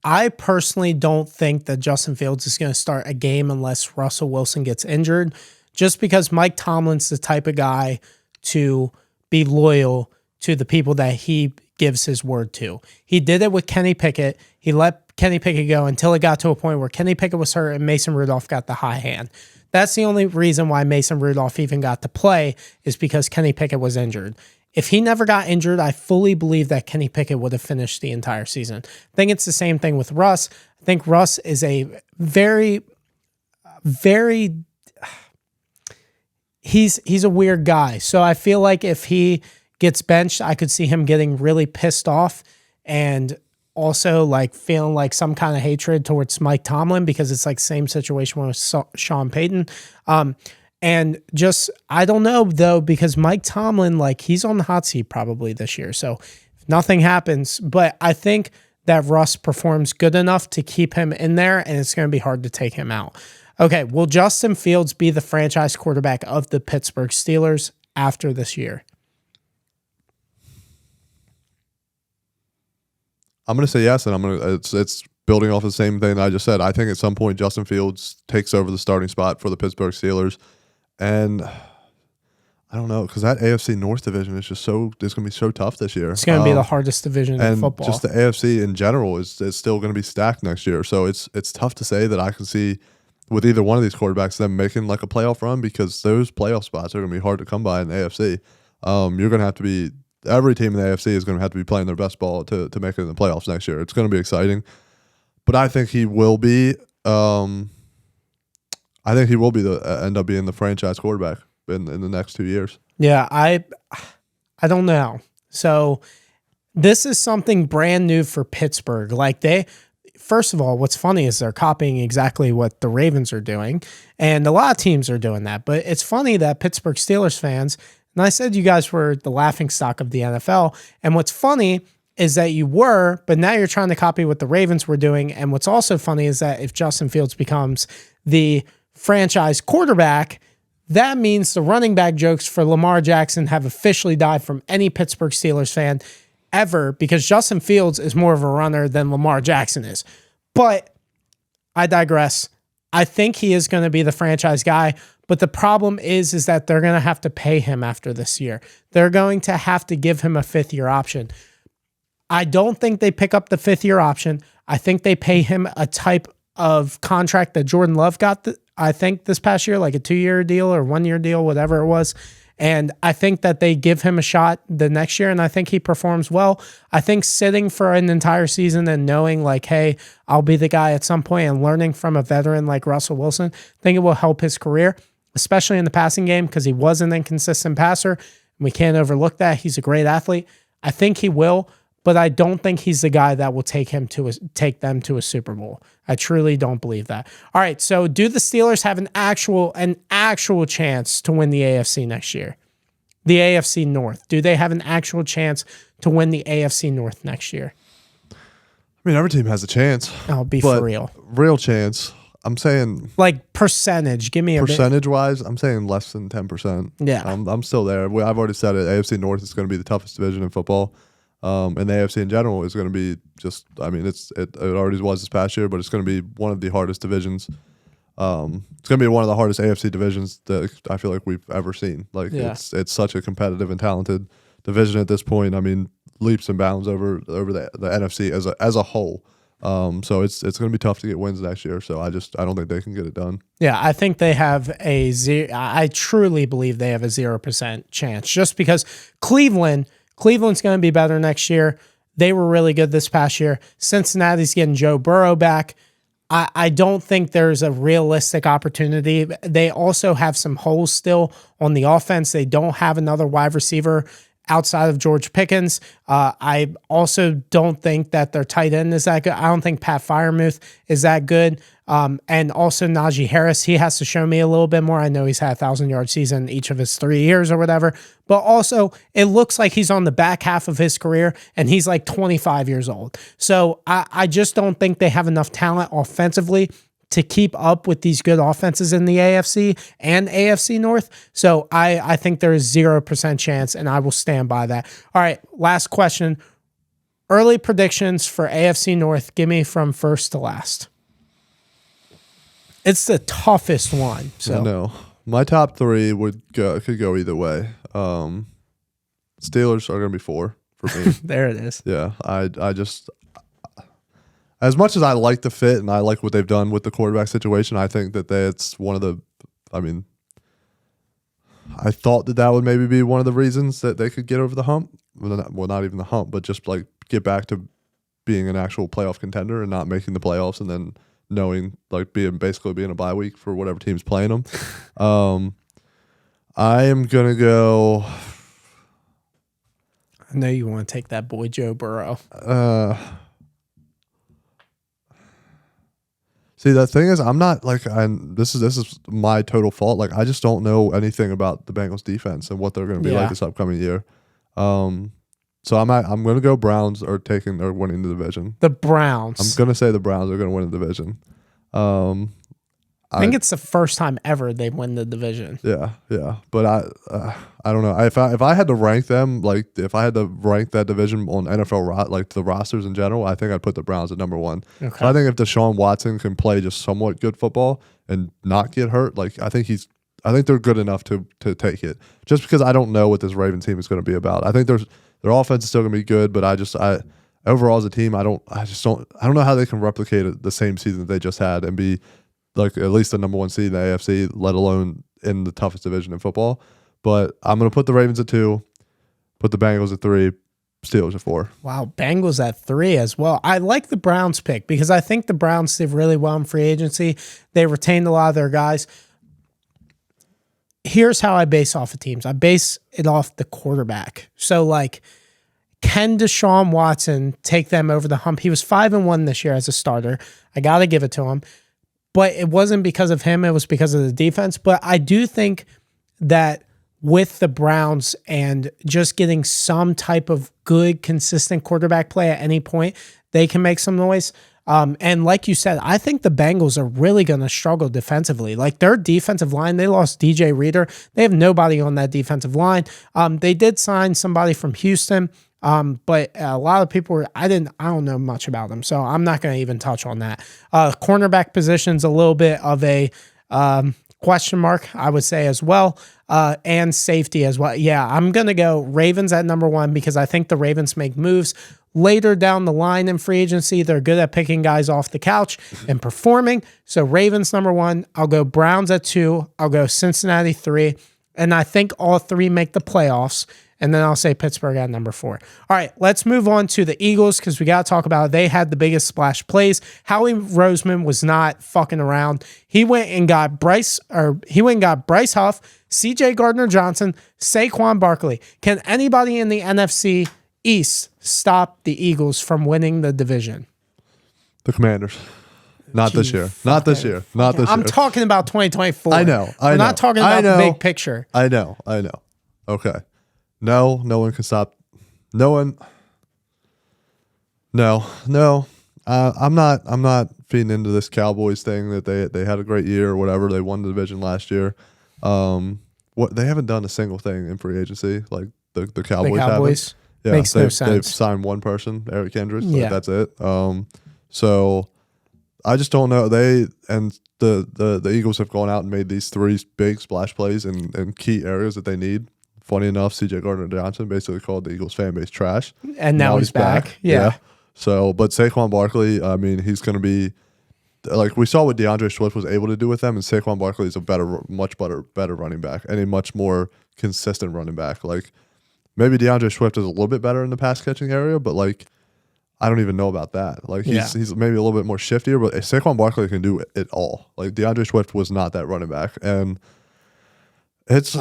[SPEAKER 1] I personally don't think that Justin Fields is going to start a game unless Russell Wilson gets injured, just because Mike Tomlin's the type of guy to be loyal to the people that he gives his word to. He did it with Kenny Pickett. He let Kenny Pickett go until it got to a point where Kenny Pickett was hurt and Mason Rudolph got the high hand. That's the only reason why Mason Rudolph even got to play is because Kenny Pickett was injured. If he never got injured, I fully believe that Kenny Pickett would have finished the entire season. I think it's the same thing with Russ. I think Russ is a very he's a weird guy. So I feel like if he gets benched, I could see him getting really pissed off and also like feeling like some kind of hatred towards Mike Tomlin because it's like same situation with Sean Payton. And just, I don't know though, because Mike Tomlin, like he's on the hot seat probably this year. So if nothing happens, but I think that Russ performs good enough to keep him in there and it's going to be hard to take him out. Okay. Will Justin Fields be the franchise quarterback of the Pittsburgh Steelers after this year?
[SPEAKER 2] I'm going to say yes. And it's building off the same thing I just said. I think at some point Justin Fields takes over the starting spot for the Pittsburgh Steelers. And I don't know, because that AFC North division is just it's going to be so tough this year.
[SPEAKER 1] It's going to be the hardest division in football.
[SPEAKER 2] Just the AFC in general is still going to be stacked next year. So it's tough to say that I can see with either one of these quarterbacks them making like a playoff run because those playoff spots are going to be hard to come by in the AFC. You're going to have to be every team in the AFC is going to have to be playing their best ball to make it in the playoffs next year. It's going to be exciting, but I think he will be. End up being the franchise quarterback in the next 2 years.
[SPEAKER 1] Yeah, I don't know. So this is something brand new for Pittsburgh. Like first of all, what's funny is they're copying exactly what the Ravens are doing, and a lot of teams are doing that. But it's funny that Pittsburgh Steelers fans, and I said you guys were the laughingstock of the NFL, and what's funny is that you were, but now you're trying to copy what the Ravens were doing. And what's also funny is that if Justin Fields becomes the franchise quarterback, that means the running back jokes for Lamar Jackson have officially died from any Pittsburgh Steelers fan ever, because Justin Fields is more of a runner than Lamar Jackson is. But I digress. I think he is going to be the franchise guy, but the problem is that they're going to have to pay him after this year. They're going to have to give him a fifth-year option. I don't think they pick up the fifth-year option. I think they pay him a type of contract that Jordan Love got, I think, this past year, like a 2-year deal or 1-year deal, whatever it was. And I think that they give him a shot the next year, and I think he performs well. I think sitting for an entire season and knowing like, hey, I'll be the guy at some point, and learning from a veteran like Russell Wilson, I think it will help his career, especially in the passing game, because he was an inconsistent passer. We can't overlook that. He's a great athlete. I think he will, but I don't think he's the guy that will take them to a Super Bowl. I truly don't believe that. All right, so do the Steelers have an actual chance to win the AFC next year? The AFC North. Do they have an actual chance to win the AFC North next year?
[SPEAKER 2] I mean, every team has a chance.
[SPEAKER 1] I'll be for real.
[SPEAKER 2] Real chance. I'm saying,
[SPEAKER 1] like, percentage. Give me a
[SPEAKER 2] percentage-wise, I'm saying less than 10%.
[SPEAKER 1] Yeah.
[SPEAKER 2] I'm still there. I've already said it. AFC North is going to be the toughest division in football. And the AFC in general is going to be just, I mean, it already was this past year, but it's going to be one of the hardest divisions. It's going to be one of the hardest AFC divisions that I feel like we've ever seen. Like, it's such a competitive and talented division at this point. I mean, leaps and bounds over the NFC as a whole. So it's going to be tough to get wins next year. So I don't think they can get it done. Yeah,
[SPEAKER 1] I think they have I truly believe they have a 0% chance, just because Cleveland's going to be better next year. They were really good this past year. Cincinnati's getting Joe Burrow back. I don't think there's a realistic opportunity. They also have some holes still on the offense. They don't have another wide receiver outside of George Pickens. I also don't think that their tight end is that good. I don't think Pat Freiermuth is that good. And also Najee Harris, he has to show me a little bit more. I know he's had 1,000-yard season each of his 3 years or whatever, but also it looks like he's on the back half of his career, and he's like 25 years old. So I just don't think they have enough talent offensively to keep up with these good offenses in the AFC and AFC North. So I think there is 0% chance, and I will stand by that. All right, last question. Early predictions for AFC North. Give me from first to last. It's the toughest one. So
[SPEAKER 2] no, my top three could go either way. Steelers are going to be 4 for me.
[SPEAKER 1] There it is.
[SPEAKER 2] Yeah, I just, as much as I like the fit and I like what they've done with the quarterback situation, I think that it's one of the, I mean, I thought that would maybe be one of the reasons that they could get over the hump. Well, not even the hump, but just like get back to being an actual playoff contender and not making the playoffs, and then knowing like basically being a bye week for whatever team's playing them. I am gonna go.
[SPEAKER 1] I know you want to take that boy Joe Burrow.
[SPEAKER 2] See, the thing is, I'm not like this is my total fault. Like, I just don't know anything about the Bengals defense and what they're going to be like this upcoming year. So I'm going to go Browns are winning the division.
[SPEAKER 1] The Browns.
[SPEAKER 2] I'm going to say the Browns are going to win the division.
[SPEAKER 1] I think it's the first time ever they win the division.
[SPEAKER 2] Yeah. But I don't know. If I had to rank them, like if I had to rank that division on NFL like the rosters in general, I think I'd put the Browns at number 1.
[SPEAKER 1] Okay.
[SPEAKER 2] So I think if Deshaun Watson can play just somewhat good football and not get hurt, like I think they're good enough to take it. Just because I don't know what this Ravens team is going to be about. I think their offense is still going to be good, but overall as a team, I don't know how they can replicate the same season that they just had and be like at least the number 1 seed in the AFC, let alone in the toughest division in football. But I'm going to put the Ravens at 2, put the Bengals at 3, Steelers at 4.
[SPEAKER 1] Wow, Bengals at 3 as well. I like the Browns pick because I think the Browns did really well in free agency. They retained a lot of their guys. Here's how I base off of teams. I base it off the quarterback. So like can Deshaun Watson take them over the hump? He was 5-1 this year as a starter. I got to give it to him. But it wasn't because of him. It was because of the defense. But I do think that with the Browns and just getting some type of good, consistent quarterback play at any point, they can make some noise. And like you said, I think the Bengals are really going to struggle defensively. Like their defensive line, they lost DJ Reader. They have nobody on that defensive line. They did sign somebody from Houston. But a lot of people were, I don't know much about them, so I'm not going to even touch on that. Cornerback position's a little bit of a question mark, I would say as well, and safety as well. Yeah, I'm going to go Ravens at number 1 because I think the Ravens make moves later down the line in free agency. They're good at picking guys off the couch and performing. So Ravens number 1. I'll go Browns at 2. I'll go Cincinnati 3. And I think all 3 make the playoffs. And then I'll say Pittsburgh at number 4. All right, let's move on to the Eagles because we got to talk about it. They had the biggest splash plays. Howie Roseman was not fucking around. He went and got Bryce Huff, C.J. Gardner-Johnson, Saquon Barkley. Can anybody in the NFC East stop the Eagles from winning the division?
[SPEAKER 2] The Commanders. Not this year. Not this year. Not this year.
[SPEAKER 1] I'm talking about 2024.
[SPEAKER 2] I know.
[SPEAKER 1] I'm not talking about the big picture.
[SPEAKER 2] I know. Okay. No one can stop. No one. No. I'm not feeding into this Cowboys thing that they had a great year or whatever. They won the division last year. They haven't done a single thing in free agency like the Cowboys haven't. Yeah,
[SPEAKER 1] makes no sense.
[SPEAKER 2] They've signed one person, Eric Kendricks.
[SPEAKER 1] Yeah,
[SPEAKER 2] that's it. So I just don't know. The Eagles have gone out and made these 3 big splash plays in key areas that they need. Funny enough, C.J. Gardner-Johnson basically called the Eagles fan base trash.
[SPEAKER 1] And now he's back. Yeah.
[SPEAKER 2] So, but Saquon Barkley, I mean, he's going to be, like we saw what DeAndre Swift was able to do with them, and Saquon Barkley is a much better running back and a much more consistent running back. Like, maybe DeAndre Swift is a little bit better in the pass catching area, but like, I don't even know about that. Like, he's maybe a little bit more shiftier, but Saquon Barkley can do it all. Like, DeAndre Swift was not that running back. And it's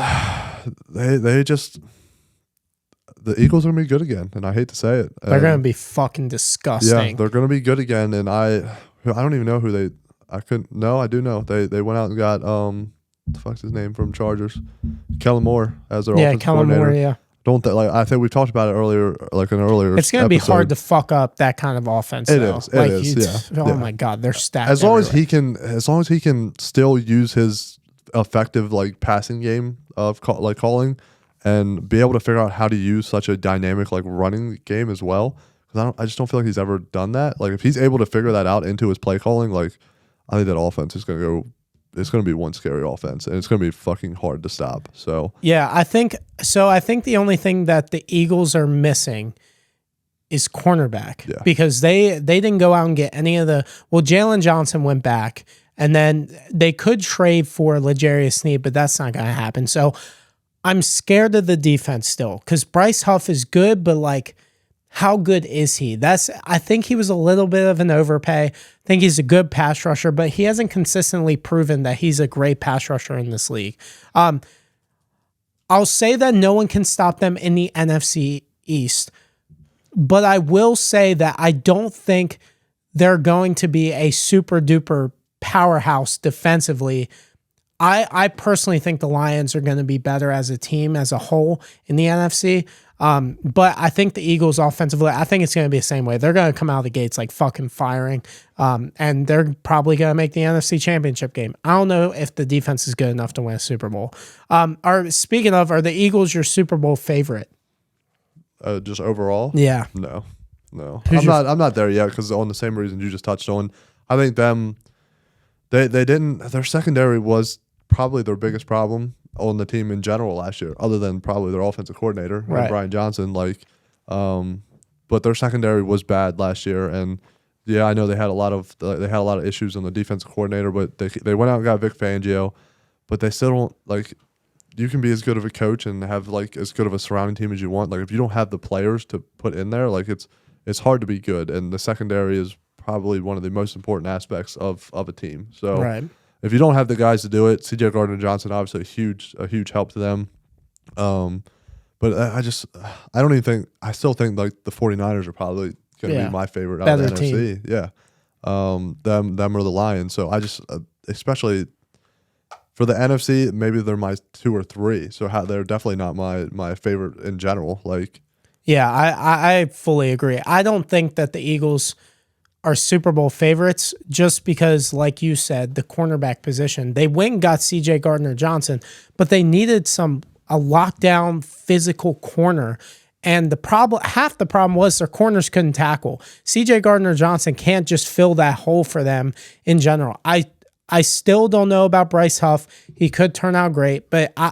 [SPEAKER 2] they just the Eagles are gonna be good again, and I hate to say it.
[SPEAKER 1] They're gonna be fucking disgusting.
[SPEAKER 2] Yeah, they're gonna be good again, and I don't even know who they. I couldn't. No, I do know they went out and got what the fuck's his name from Chargers, Kellen Moore as their offensive coordinator.
[SPEAKER 1] Moore, yeah.
[SPEAKER 2] I think we've talked about it earlier, like an earlier.
[SPEAKER 1] It's gonna be hard to fuck up that kind of offense.
[SPEAKER 2] It is. Yeah.
[SPEAKER 1] Oh my god, they're stacked.
[SPEAKER 2] As long as he can still use his effective like passing game of calling and be able to figure out how to use such a dynamic like running game as well, because I just don't feel like he's ever done that. Like if he's able to figure that out into his play calling, like I think that offense is it's gonna be one scary offense, and it's gonna be fucking hard to stop. So
[SPEAKER 1] yeah, I think the only thing that the Eagles are missing is cornerback, because they didn't go out and get any of the. Well, Jalen Johnson went back. And then they could trade for L'Jarius Sneed, but that's not going to happen. So I'm scared of the defense still because Bryce Huff is good, but like, how good is he? I think he was a little bit of an overpay. I think he's a good pass rusher, but he hasn't consistently proven that he's a great pass rusher in this league. I'll say that no one can stop them in the NFC East, but I will say that I don't think they're going to be a super duper powerhouse defensively. I personally think the Lions are going to be better as a team as a whole in the NFC. But I think the Eagles offensively, I think it's going to be the same way. They're going to come out of the gates like fucking firing. And they're probably going to make the NFC Championship game. I don't know if the defense is good enough to win a Super Bowl. Speaking of, are the Eagles your Super Bowl favorite?
[SPEAKER 2] Just overall?
[SPEAKER 1] Yeah.
[SPEAKER 2] No. I'm not there yet because on the same reason you just touched on. I think their secondary was probably their biggest problem on the team in general last year, other than probably their offensive coordinator, right. Brian Johnson. But their secondary was bad last year, and yeah, I know they had a lot of issues on the defensive coordinator, but they went out and got Vic Fangio, but they still don't like. You can be as good of a coach and have like as good of a surrounding team as you want. Like if you don't have the players to put in there, like it's hard to be good, and the secondary is probably one of the most important aspects of a team. So right. If you don't have the guys to do it, C.J. Gardner-Johnson obviously a huge help to them. But But I don't even think, I still think like the 49ers are probably going to be my favorite out of the NFC. Yeah. Them or the Lions. So I just, especially for the NFC, maybe they're my 2 or 3. So they're definitely not my favorite in general. Like,
[SPEAKER 1] yeah, I fully agree. I don't think that the Eagles are Super Bowl favorites just because, like you said, the cornerback position. They went and got C.J. Gardner-Johnson, but they needed a lockdown physical corner. And half the problem was their corners couldn't tackle. C.J. Gardner-Johnson can't just fill that hole for them in general. I still don't know about Bryce Huff. He could turn out great, but I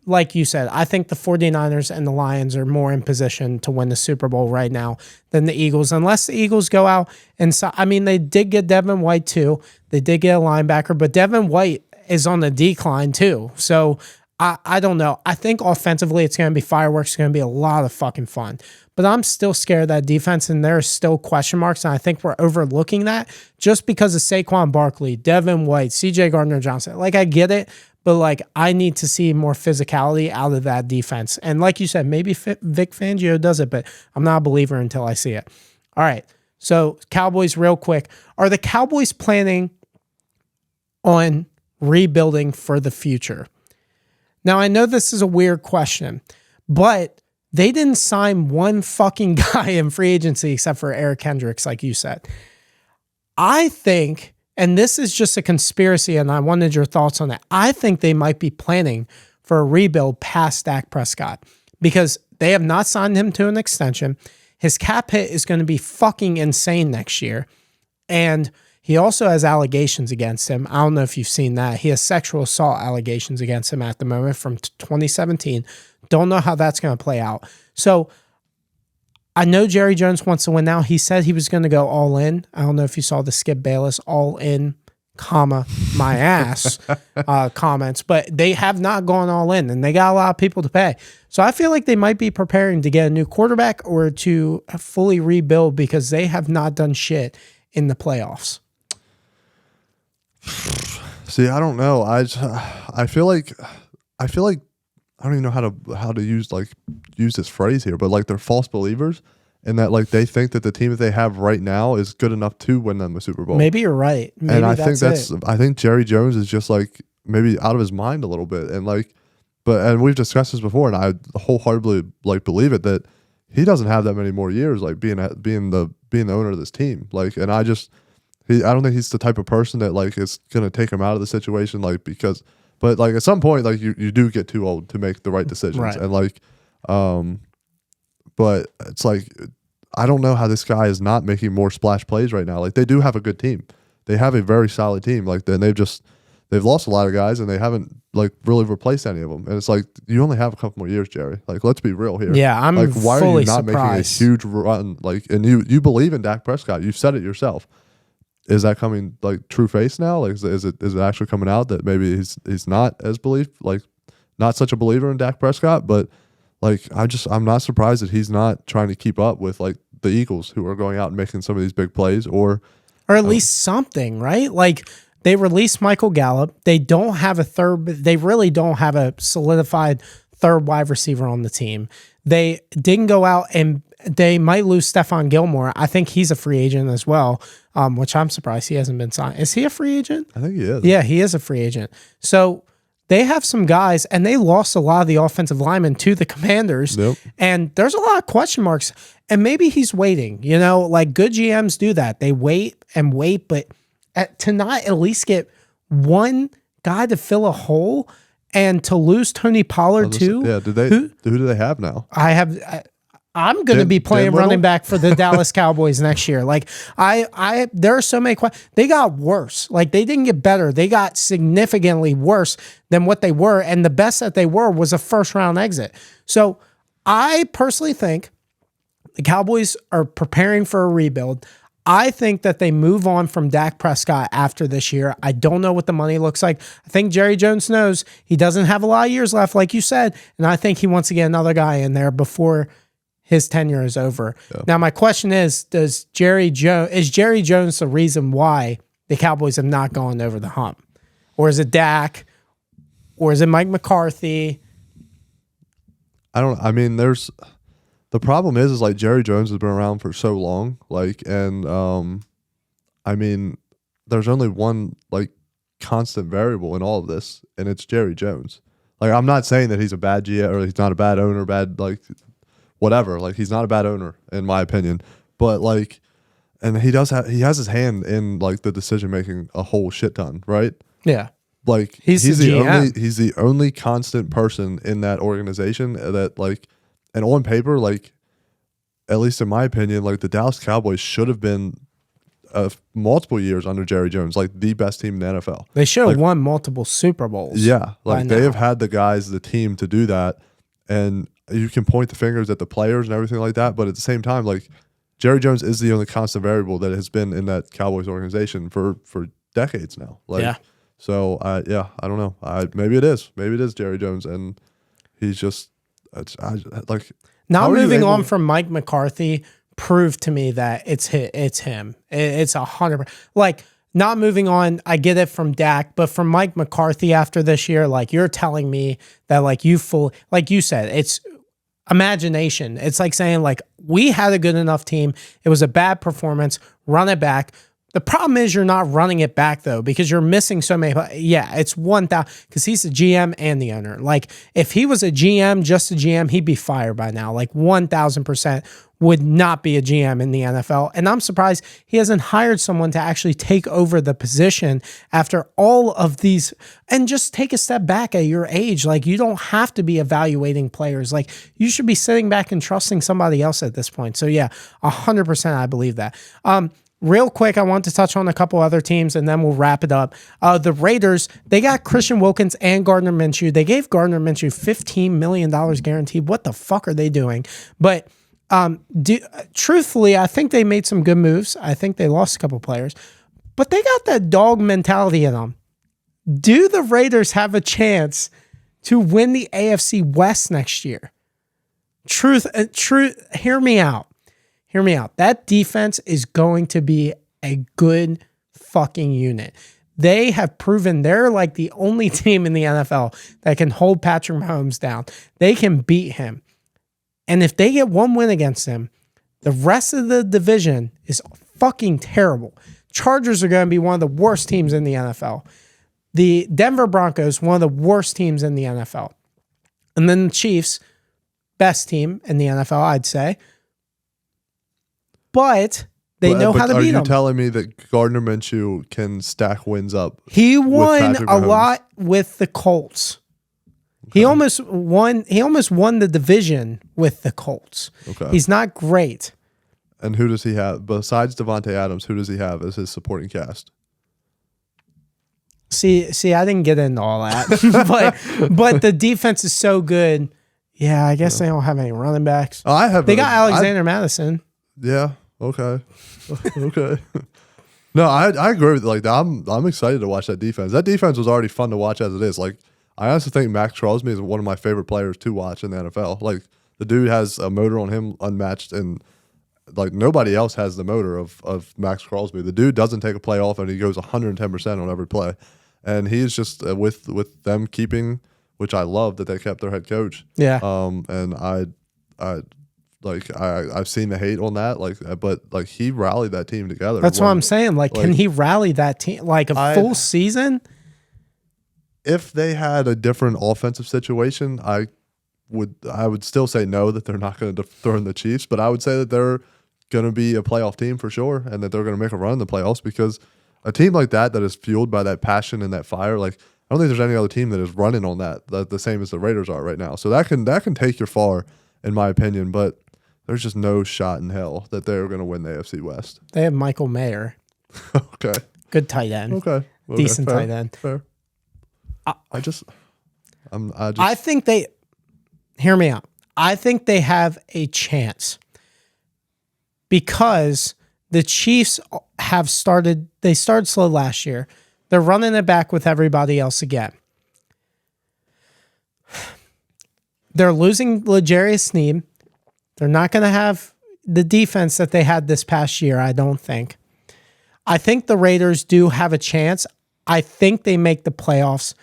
[SPEAKER 1] like you said, I think the 49ers and the Lions are more in position to win the Super Bowl right now than the Eagles, unless the Eagles go out and they did get Devin White too. They did get a linebacker, but Devin White is on the decline too. So I don't know. I think offensively it's going to be fireworks. It's going to be a lot of fucking fun. But I'm still scared of that defense, and there's still question marks, and I think we're overlooking that just because of Saquon Barkley, Devin White, C.J. Gardner-Johnson. Like, I get it, but, like, I need to see more physicality out of that defense. And like you said, maybe Vic Fangio does it, but I'm not a believer until I see it. All right, so Cowboys real quick. Are the Cowboys planning on rebuilding for the future? Now, I know this is a weird question, but they didn't sign one fucking guy in free agency except for Eric Hendricks, like you said. I think, and this is just a conspiracy, and I wanted your thoughts on it. I think they might be planning for a rebuild past Dak Prescott because they have not signed him to an extension. His cap hit is going to be fucking insane next year. And he also has allegations against him. I don't know if you've seen that. He has sexual assault allegations against him at the moment from 2017. Don't know how that's going to play out. So I know Jerry Jones wants to win now. He said he was going to go all in. I don't know if you saw the Skip Bayless all in, comma, my ass comments, but they have not gone all in, and they got a lot of people to pay. So I feel like they might be preparing to get a new quarterback or to fully rebuild because they have not done shit in the playoffs.
[SPEAKER 2] See, I don't know. I feel like I don't even know how to use this phrase here, but like they're false believers, and that like they think that the team that they have right now is good enough to win them a Super Bowl.
[SPEAKER 1] Maybe you're right. Maybe
[SPEAKER 2] I think Jerry Jones is just like maybe out of his mind a little bit, and like, and we've discussed this before, and I wholeheartedly like believe it that he doesn't have that many more years like being the owner of this team. Like, and I don't think he's the type of person that like is gonna take him out of the situation, like because. But like at some point, like you do get too old to make the right decisions, right. And like, but it's like I don't know how this guy is not making more splash plays right now. Like they do have a good team, they have a very solid team. Like then they've lost a lot of guys and they haven't like really replaced any of them. And it's like you only have a couple more years, Jerry. Like let's be real here.
[SPEAKER 1] Yeah, I'm
[SPEAKER 2] like why
[SPEAKER 1] fully
[SPEAKER 2] are you not
[SPEAKER 1] surprised.
[SPEAKER 2] making a huge run? Like and you believe in Dak Prescott. You've said it yourself. Is that coming like true face now? Like is it actually coming out that maybe he's not as not such a believer in Dak Prescott? But like I'm not surprised that he's not trying to keep up with like the Eagles who are going out and making some of these big plays or
[SPEAKER 1] at least something, right? Like they released Michael Gallup. They don't have they really don't have a solidified third wide receiver on the team. They didn't go out and they might lose Stephon Gilmore. I think he's a free agent as well, which I'm surprised he hasn't been signed. Is he a free agent?
[SPEAKER 2] I think he is.
[SPEAKER 1] Yeah, he is a free agent. So they have some guys, and they lost a lot of the offensive linemen to the Commanders.
[SPEAKER 2] Yep.
[SPEAKER 1] And there's a lot of question marks. And maybe he's waiting. You know, like good GMs do that. They wait and wait, but to not at least get one guy to fill a hole and to lose Tony Pollard too.
[SPEAKER 2] Yeah, who do they have now?
[SPEAKER 1] I'm going to be playing running back for the Dallas Cowboys next year. Like there are so many questions. They got worse. Like they didn't get better. They got significantly worse than what they were. And the best that they were was a first round exit. So I personally think the Cowboys are preparing for a rebuild. I think that they move on from Dak Prescott after this year. I don't know what the money looks like. I think Jerry Jones knows he doesn't have a lot of years left, like you said. And I think he wants to get another guy in there before his tenure is over. Yeah. Now, my question is Jerry Jones the reason why the Cowboys have not gone over the hump? Or is it Dak? Or is it Mike McCarthy?
[SPEAKER 2] I mean, the problem is like Jerry Jones has been around for so long, like, and I mean, there's only one like constant variable in all of this, and it's Jerry Jones. Like, I'm not saying that he's a bad GM or he's not a bad owner, bad like whatever. Like, he's not a bad owner in my opinion, but like, and he has his hand in like the decision making a whole shit ton, right?
[SPEAKER 1] Yeah.
[SPEAKER 2] Like
[SPEAKER 1] he's
[SPEAKER 2] the only constant person in that organization that like, and on paper, like, at least in my opinion, like the Dallas Cowboys should have been multiple years under Jerry Jones, like the best team in the NFL.
[SPEAKER 1] They should have
[SPEAKER 2] like,
[SPEAKER 1] won multiple Super Bowls.
[SPEAKER 2] Yeah, like they have had the guys, the team to do that, and you can point the fingers at the players and everything like that, but at the same time, like Jerry Jones is the only constant variable that has been in that Cowboys organization for decades now. Like, yeah. So, I don't know. Maybe it is Jerry Jones, and he's just like
[SPEAKER 1] not moving on from Mike McCarthy proved to me that it's him. It's 100%. Like, not moving on, I get it from Dak, but from Mike McCarthy after this year, like you're telling me that like like you said, it's imagination. It's like saying like we had a good enough team. It was a bad performance. Run it back. The problem is you're not running it back though, because you're missing so many. Yeah, it's 1,000 because he's the GM and the owner. Like if he was a GM, just a GM, he'd be fired by now. Like 1,000% would not be a GM in the NFL. And I'm surprised he hasn't hired someone to actually take over the position after all of these and just take a step back at your age. Like you don't have to be evaluating players. Like you should be sitting back and trusting somebody else at this point. So yeah, 100% I believe that. Real quick, I want to touch on a couple other teams, and then we'll wrap it up. The Raiders, they got Christian Wilkins and Gardner Minshew. They gave Gardner Minshew $15 million guaranteed. What the fuck are they doing? But truthfully, I think they made some good moves. I think they lost a couple players. But they got that dog mentality in them. Do the Raiders have a chance to win the AFC West next year? Truth, hear me out. Hear me out. That defense is going to be a good fucking unit. They have proven they're like the only team in the NFL that can hold Patrick Mahomes down. They can beat him. And if they get one win against him, the rest of the division is fucking terrible. Chargers are going to be one of the worst teams in the NFL. The Denver Broncos, one of the worst teams in the NFL. And then the Chiefs, best team in the NFL, I'd say. But they know how to beat them.
[SPEAKER 2] Are you telling me that Gardner Minshew can stack wins up?
[SPEAKER 1] He won a lot with the Colts. Okay. He almost won the division with the Colts. Okay. He's not great.
[SPEAKER 2] And who does he have? Besides Devontae Adams, who does he have as his supporting cast?
[SPEAKER 1] See, I didn't get into all that. but the defense is so good. Yeah, I guess they don't have any running backs. They got Alexander Madison.
[SPEAKER 2] Yeah. Okay. Okay. No, I agree with like I'm excited to watch that defense. That defense was already fun to watch as it is. Like I honestly think Max Crosby is one of my favorite players to watch in the NFL. Like the dude has a motor on him unmatched, and like nobody else has the motor of Max Crosby. The dude doesn't take a play off, and he goes 110% on every play. And he's just with them keeping, which I love that they kept their head coach.
[SPEAKER 1] Yeah.
[SPEAKER 2] And I've seen the hate on that, but he rallied that team together.
[SPEAKER 1] That's what I'm saying. Like, can he rally that team like a full season?
[SPEAKER 2] If they had a different offensive situation, I would still say no, that they're not going to dethrone the Chiefs, but I would say that they're going to be a playoff team for sure, and that they're going to make a run in the playoffs, because a team like that is fueled by that passion and that fire, like I don't think there's any other team that is running on that the same as the Raiders are right now. So that can take you far, in my opinion, but there's just no shot in hell that they're going to win the AFC West.
[SPEAKER 1] They have Michael Mayer.
[SPEAKER 2] Okay.
[SPEAKER 1] Good tight end.
[SPEAKER 2] Okay.
[SPEAKER 1] Decent tight end.
[SPEAKER 2] Fair.
[SPEAKER 1] I think they, hear me out. I think they have a chance because the Chiefs they started slow last year. They're running it back with everybody else again. They're losing L'Jarius Sneed. They're not going to have the defense that they had this past year, I don't think. I think the Raiders do have a chance. I think they make the playoffs.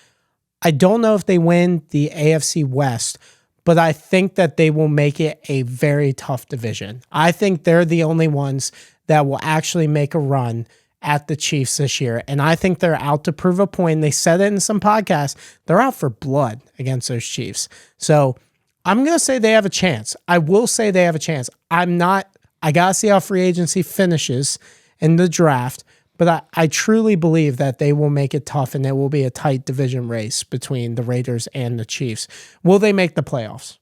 [SPEAKER 1] I don't know if they win the AFC West, but I think that they will make it a very tough division. I think they're the only ones that will actually make a run at the Chiefs this year. And I think they're out to prove a point. They said it in some podcasts. They're out for blood against those Chiefs. So I'm going to say they have a chance. I will say they have a chance. I got to see how free agency finishes in the draft, but I truly believe that they will make it tough and it will be a tight division race between the Raiders and the Chiefs. Will they make the playoffs?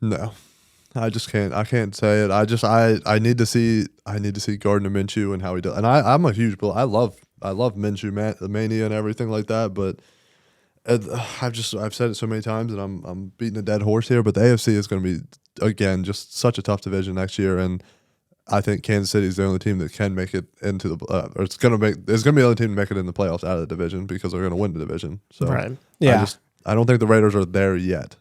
[SPEAKER 2] No. I just can't. I can't say it. I need to see Gardner Minshew and how he does. And I'm a huge I love Minshew mania and everything like that. But I've said it so many times, and I'm beating a dead horse here. But the AFC is going to be again just such a tough division next year, and I think Kansas City is the only team that can make it into the or it's going to be the only team to make it in the playoffs out of the division because they're going to win the division. So
[SPEAKER 1] right. Yeah.
[SPEAKER 2] I don't think the Raiders are there yet.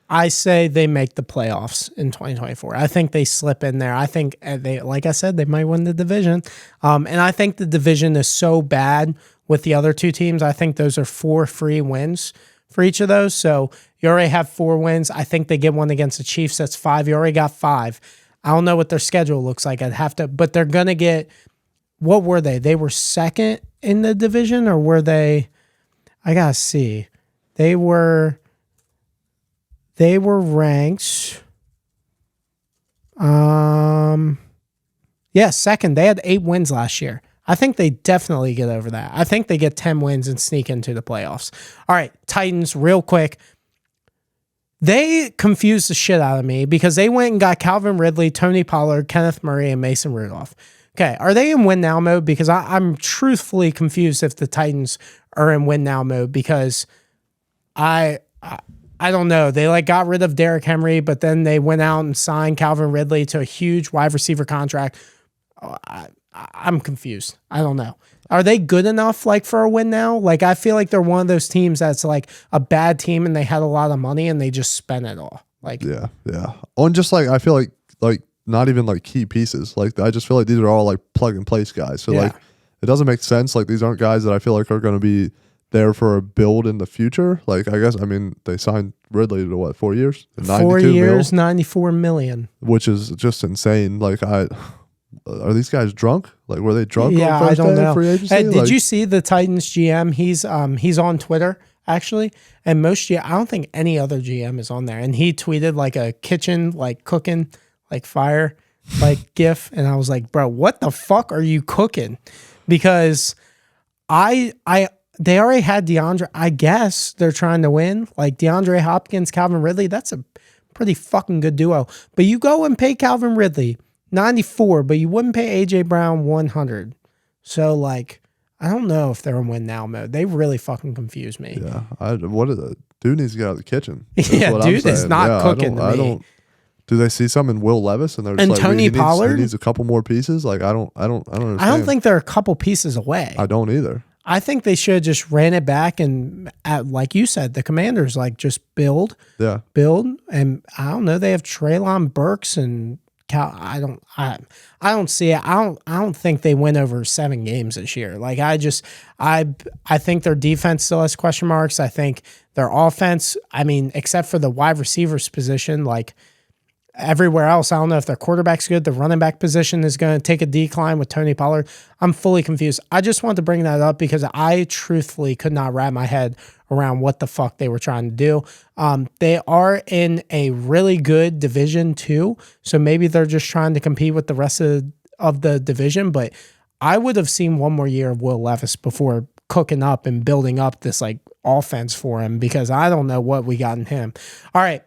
[SPEAKER 1] I say they make the playoffs in 2024. I think they slip in there. I think like I said, they might win the division. And I think the division is so bad with the other two teams. I think those are 4 free wins for each of those. So you already have 4 wins. I think they get one against the Chiefs. That's 5. You already got 5. I don't know what their schedule looks like. But they're going to get, what were they? They were second in the division, or were they, I got to see. They were ranked, second. They had 8 wins last year. I think they definitely get over that. I think they get 10 wins and sneak into the playoffs. All right, Titans, real quick. They confused the shit out of me because they went and got Calvin Ridley, Tony Pollard, Kenneth Murray, and Mason Rudolph. Okay, are they in win now mode? Because I'm truthfully confused if the Titans are in win now mode because I don't know. They got rid of Derrick Henry, but then they went out and signed Calvin Ridley to a huge wide receiver contract. I'm confused. I don't know. Are they good enough for a win now? I feel like they're one of those teams that's a bad team and they had a lot of money and they just spent it all.
[SPEAKER 2] Yeah. On just I feel like not even key pieces. I just feel like these are all plug and place guys. So it doesn't make sense. These aren't guys that I feel like are going to be there for a build in the future. They signed Ridley to what, 4 years?
[SPEAKER 1] 4 years, $94 million.
[SPEAKER 2] Which is just insane. Are these guys drunk? Were they drunk?
[SPEAKER 1] Yeah,
[SPEAKER 2] on first
[SPEAKER 1] I don't
[SPEAKER 2] day
[SPEAKER 1] know.
[SPEAKER 2] of free agency?
[SPEAKER 1] Hey, did you see the Titans GM? He's on Twitter actually, and I don't think any other GM is on there. And he tweeted a kitchen cooking fire gif, and I was like, bro, what the fuck are you cooking? Because they already had DeAndre. I guess they're trying to win. DeAndre Hopkins, Calvin Ridley. That's a pretty fucking good duo. But you go and pay Calvin Ridley 94, but you wouldn't pay AJ Brown 100. So I don't know if they're in win now mode. They really fucking confuse me.
[SPEAKER 2] Yeah, dude needs to get out of the kitchen.
[SPEAKER 1] Yeah, dude is not cooking to me.
[SPEAKER 2] Do they see something in Will Levis and they're just
[SPEAKER 1] Tony Pollard?
[SPEAKER 2] He needs a couple more pieces? I don't understand.
[SPEAKER 1] I don't think they're a couple pieces away.
[SPEAKER 2] I don't either.
[SPEAKER 1] I think they should have just ran it back and, like you said, the Commanders just build. Yeah, build, and I don't know. They have Treylon Burks and I don't see it. I don't think they win over 7 games this year. I think their defense still has question marks. I think their offense. Except for the wide receivers position, everywhere else, I don't know if their quarterback's good. The running back position is going to take a decline with Tony Pollard. I'm fully confused. I just want to bring that up because I truthfully could not wrap my head around what the fuck they were trying to do. They are in a really good division too, so maybe they're just trying to compete with the rest of the division, but I would have seen one more year of Will Levis before cooking up and building up this offense for him because I don't know what we got in him. All right.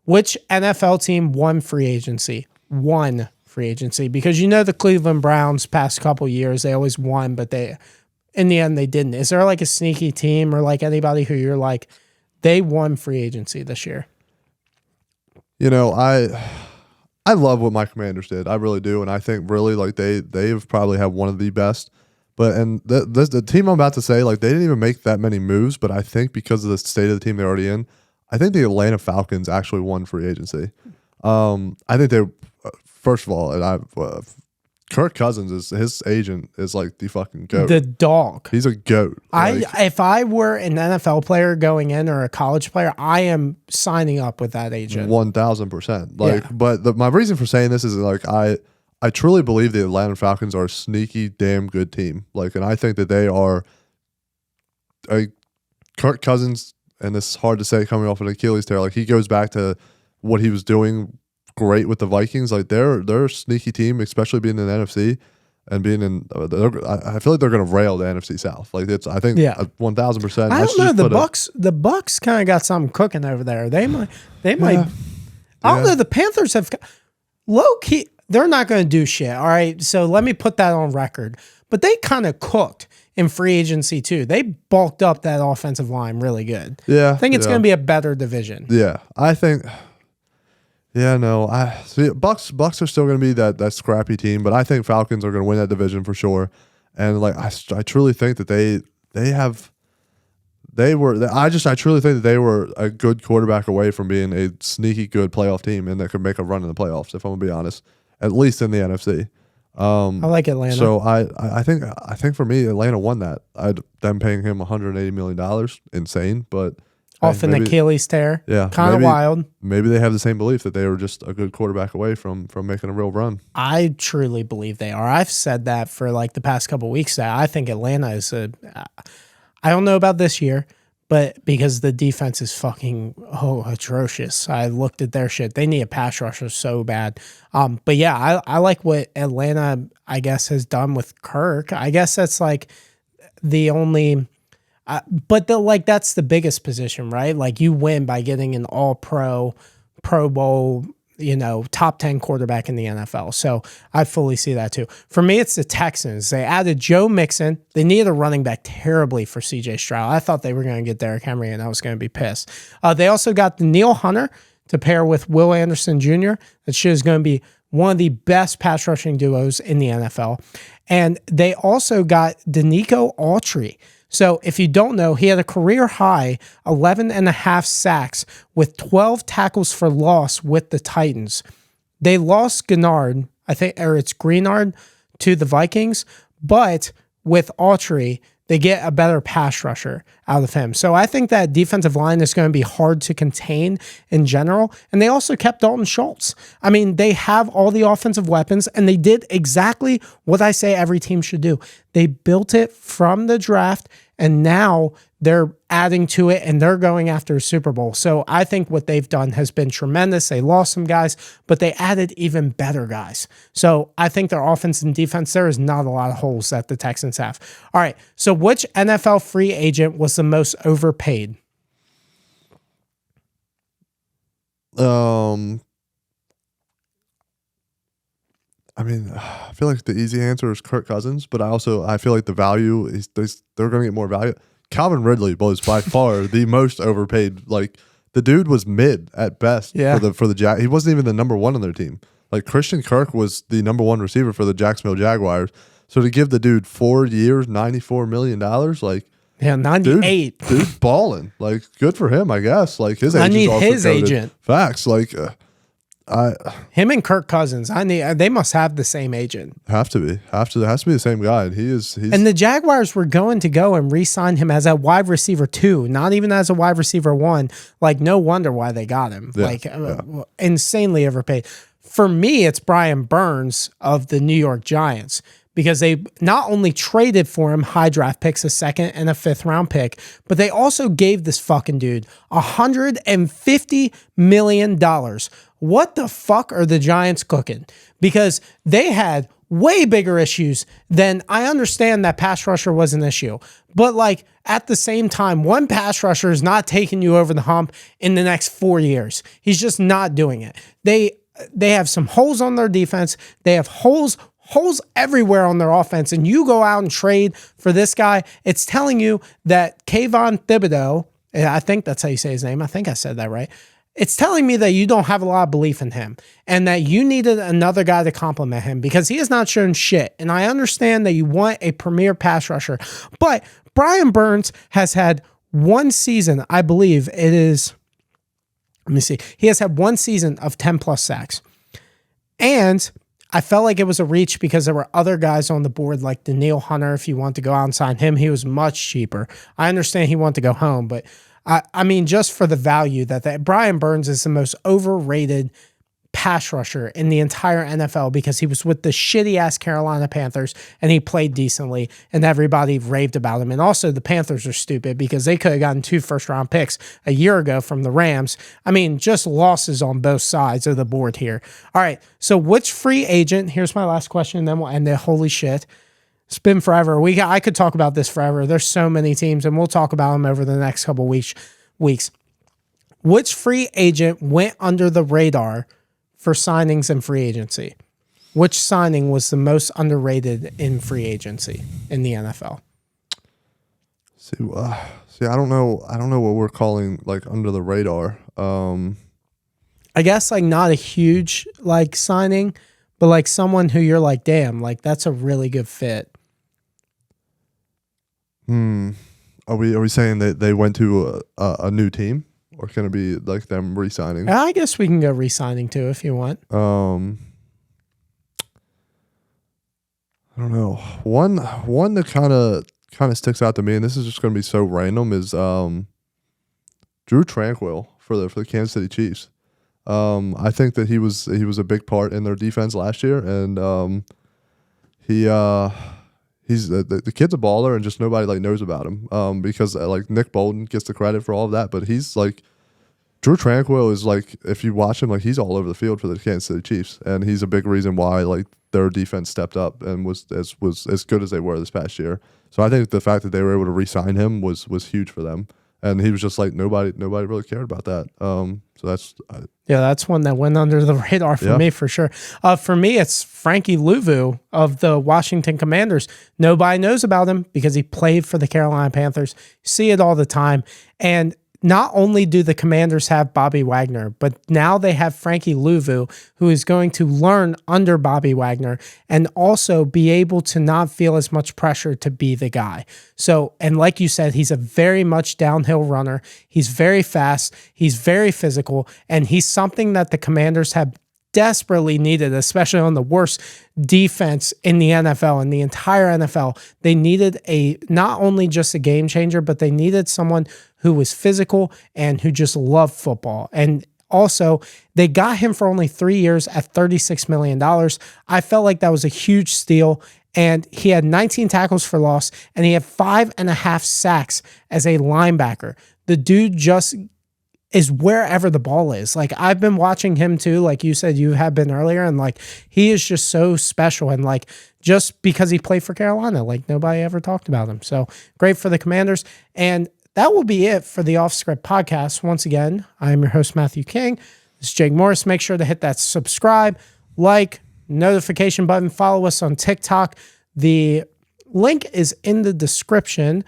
[SPEAKER 1] Which NFL team won free agency? Won free agency. Because the Cleveland Browns past couple years, they always won, but in the end, they didn't. Is there a sneaky team or anybody who you're they won free agency this year?
[SPEAKER 2] I love what my Commanders did. I really do. And I think really they have probably had one of the best. But the team I'm about to say, they didn't even make that many moves, but I think because of the state of the team they're already in, I think the Atlanta Falcons actually won free agency. I think they, first of all, and Kirk Cousins his agent is like the fucking goat.
[SPEAKER 1] The dog.
[SPEAKER 2] He's a goat.
[SPEAKER 1] If I were an NFL player going in or a college player, I am signing up with that agent.
[SPEAKER 2] 1,000%. Like, but my reason for saying this is like I truly believe the Atlanta Falcons are a sneaky, damn good team. Like, and I think that they are. Kirk Cousins, and it's hard to say coming off an Achilles tear. Like, he goes back to what he was doing great with the Vikings. Like, they're a sneaky team, especially being in the NFC and being in. I feel like they're going to rail the NFC South. Like, I think 1,000%.
[SPEAKER 1] I don't know. The Bucks kind of got something cooking over there. They might. I don't know. The Panthers have low key. They're not going to do shit. All right. So let me put that on record. But they kind of cooked in free agency too. They bulked up that offensive line really good.
[SPEAKER 2] Yeah.
[SPEAKER 1] I think it's going to be a better division.
[SPEAKER 2] Yeah. I think. Yeah, no. Bucks are still going to be that scrappy team, but I think Falcons are going to win that division for sure. And like I truly think that I truly think that they were a good quarterback away from being a sneaky good playoff team and that could make a run in the playoffs, if I'm gonna be honest. At least in the NFC.
[SPEAKER 1] I like Atlanta.
[SPEAKER 2] So I think for me, Atlanta won that. Them paying him $180 million, insane, but
[SPEAKER 1] off an Achilles tear.
[SPEAKER 2] Yeah.
[SPEAKER 1] Kind of wild.
[SPEAKER 2] Maybe they have the same belief that they were just a good quarterback away from making a real run.
[SPEAKER 1] I truly believe they are. I've said that for like the past couple of weeks that I think Atlanta is I don't know about this year, but because the defense is fucking atrocious. I looked at their shit. They need a pass rusher so bad. But yeah, I like what Atlanta, I guess, has done with Kirk. I guess that's like the only but that's the biggest position, right? Like you win by getting an all-pro, Pro Bowl, top 10 quarterback in the NFL. So I fully see that too. For me, it's the Texans. They added Joe Mixon. They needed a running back terribly for CJ Stroud. I thought they were going to get Derrick Henry, and I was going to be pissed. They also got the Neil Hunter to pair with Will Anderson Jr. That shit is going to be one of the best pass rushing duos in the NFL. And they also got Danico Autry. So if you don't know, he had a career high 11.5 sacks with 12 tackles for loss with the Titans. They lost Greenard, it's Greenard to the Vikings, but with Autry, they get a better pass rusher out of him. So I think that defensive line is going to be hard to contain in general. And they also kept Dalton Schultz. I mean, they have all the offensive weapons, and they did exactly what I say every team should do. They built it from the draft, and now they're adding to it, and they're going after a Super Bowl. So I think what they've done has been tremendous. They lost some guys, but they added even better guys. So I think their offense and defense, there is not a lot of holes that the Texans have. All right, so which NFL free agent was the most overpaid?
[SPEAKER 2] I mean, I feel like the easy answer is Kirk Cousins, but I feel like the value is they're going to get more value. Calvin Ridley was by far the most overpaid. Like the dude was mid at best for the Jack. He wasn't even the number one on their team. Like Christian Kirk was the number one receiver for the Jacksonville Jaguars. So to give the dude 4 years, $94 million, like
[SPEAKER 1] 98,
[SPEAKER 2] dude's balling. Like good for him, I guess. Like his agent.
[SPEAKER 1] I need his agent.
[SPEAKER 2] Facts. Like
[SPEAKER 1] him and Kirk Cousins. They must have the same agent.
[SPEAKER 2] Have to be. It has to be the same guy. And
[SPEAKER 1] and the Jaguars were going to go and re-sign him as a wide receiver 2, not even as a wide receiver 1. Like no wonder why they got him. Insanely overpaid. For me, it's Brian Burns of the New York Giants, because they not only traded for him high draft picks, a 2nd and a 5th round pick, but they also gave this fucking dude $150 million. What the fuck are the Giants cooking? Because they had way bigger issues than, I understand that pass rusher was an issue, but like at the same time, one pass rusher is not taking you over the hump in the next 4 years. He's just not doing it. They have some holes on their defense. They have holes everywhere on their offense, and you go out and trade for this guy. It's telling you that Kayvon Thibodeau, I think that's how you say his name. I think I said that right. It's telling me that you don't have a lot of belief in him and that you needed another guy to complement him, because he has not shown shit. And I understand that you want a premier pass rusher, but Brian Burns has had one season, I believe it is, let me see. He has had one season of 10 plus sacks. And I felt like it was a reach because there were other guys on the board like Daniil Hunter. If you want to go out and sign him, he was much cheaper. I understand he wanted to go home, but I mean, just for the value that Brian Burns is the most overrated pass rusher in the entire NFL because he was with the shitty ass Carolina Panthers and he played decently and everybody raved about him. And also the Panthers are stupid because they could have gotten 2 first-round picks a year ago from the Rams. I mean, just losses on both sides of the board here. All right, so which free agent, here's my last question and then we'll end it. Holy shit. It's been forever. I could talk about this forever. There's so many teams, and we'll talk about them over the next couple weeks. Which free agent went under the radar for signings and free agency? Which signing was the most underrated in free agency in the NFL?
[SPEAKER 2] See, I don't know what we're calling like under the radar.
[SPEAKER 1] I guess like not a huge like signing, but like someone who you're like, damn, like that's a really good fit.
[SPEAKER 2] Are we saying that they went to a new team, or can it be like them re-signing?
[SPEAKER 1] I guess we can go re-signing too if you want.
[SPEAKER 2] I don't know. One that kind of sticks out to me, and this is just going to be so random, is Drew Tranquill for the Kansas City Chiefs. I think that he was a big part in their defense last year, and he's the kid's a baller, and just nobody like knows about him because like Nick Bolton gets the credit for all of that, but he's like Drew Tranquill is like, if you watch him, like he's all over the field for the Kansas City Chiefs, and he's a big reason why like their defense stepped up and was as good as they were this past year. So I think the fact that they were able to re-sign him was huge for them, and he was just like nobody really cared about that. So that's
[SPEAKER 1] one that went under the radar for me for sure. For me, it's Frankie Louvu of the Washington Commanders. Nobody knows about him because he played for the Carolina Panthers. You see it all the time. And not only do the Commanders have Bobby Wagner, but now they have Frankie Louvu, who is going to learn under Bobby Wagner and also be able to not feel as much pressure to be the guy. So, and like you said, he's a very much downhill runner. He's very fast. He's very physical. And he's something that the Commanders have desperately needed, especially on the worst defense in the NFL, in the entire NFL. They needed not only just a game changer, but they needed someone who was physical and who just loved football. And also, they got him for only 3 years at $36 million. I felt like that was a huge steal. And he had 19 tackles for loss, and he had 5.5 sacks as a linebacker. The dude just is wherever the ball is. Like, I've been watching him too, like you said you have been earlier, and like he is just so special. And like just because he played for Carolina, like nobody ever talked about him. So great for the Commanders. And that will be it for the Off Script podcast. Once again, I'm your host, Matthew King. This is Jake Morris. Make sure to hit that subscribe, like, notification button. Follow us on TikTok. The link is in the description.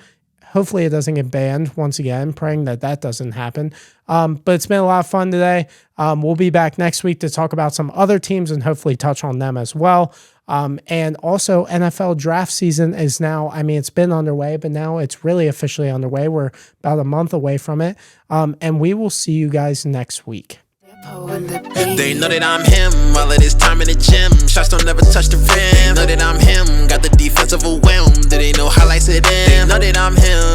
[SPEAKER 1] Hopefully it doesn't get banned. Once again, praying that doesn't happen. But it's been a lot of fun today. We'll be back next week to talk about some other teams and hopefully touch on them as well. And also NFL draft season is now, I mean, it's been underway, but now it's really officially underway. We're about a month away from it. And we will see you guys next week.
[SPEAKER 3] They know that I'm him, all of this time in the gym. Shots don't never touch the rim. They know that I'm him, got the defense overwhelmed. They know highlights of them. They know that I'm him.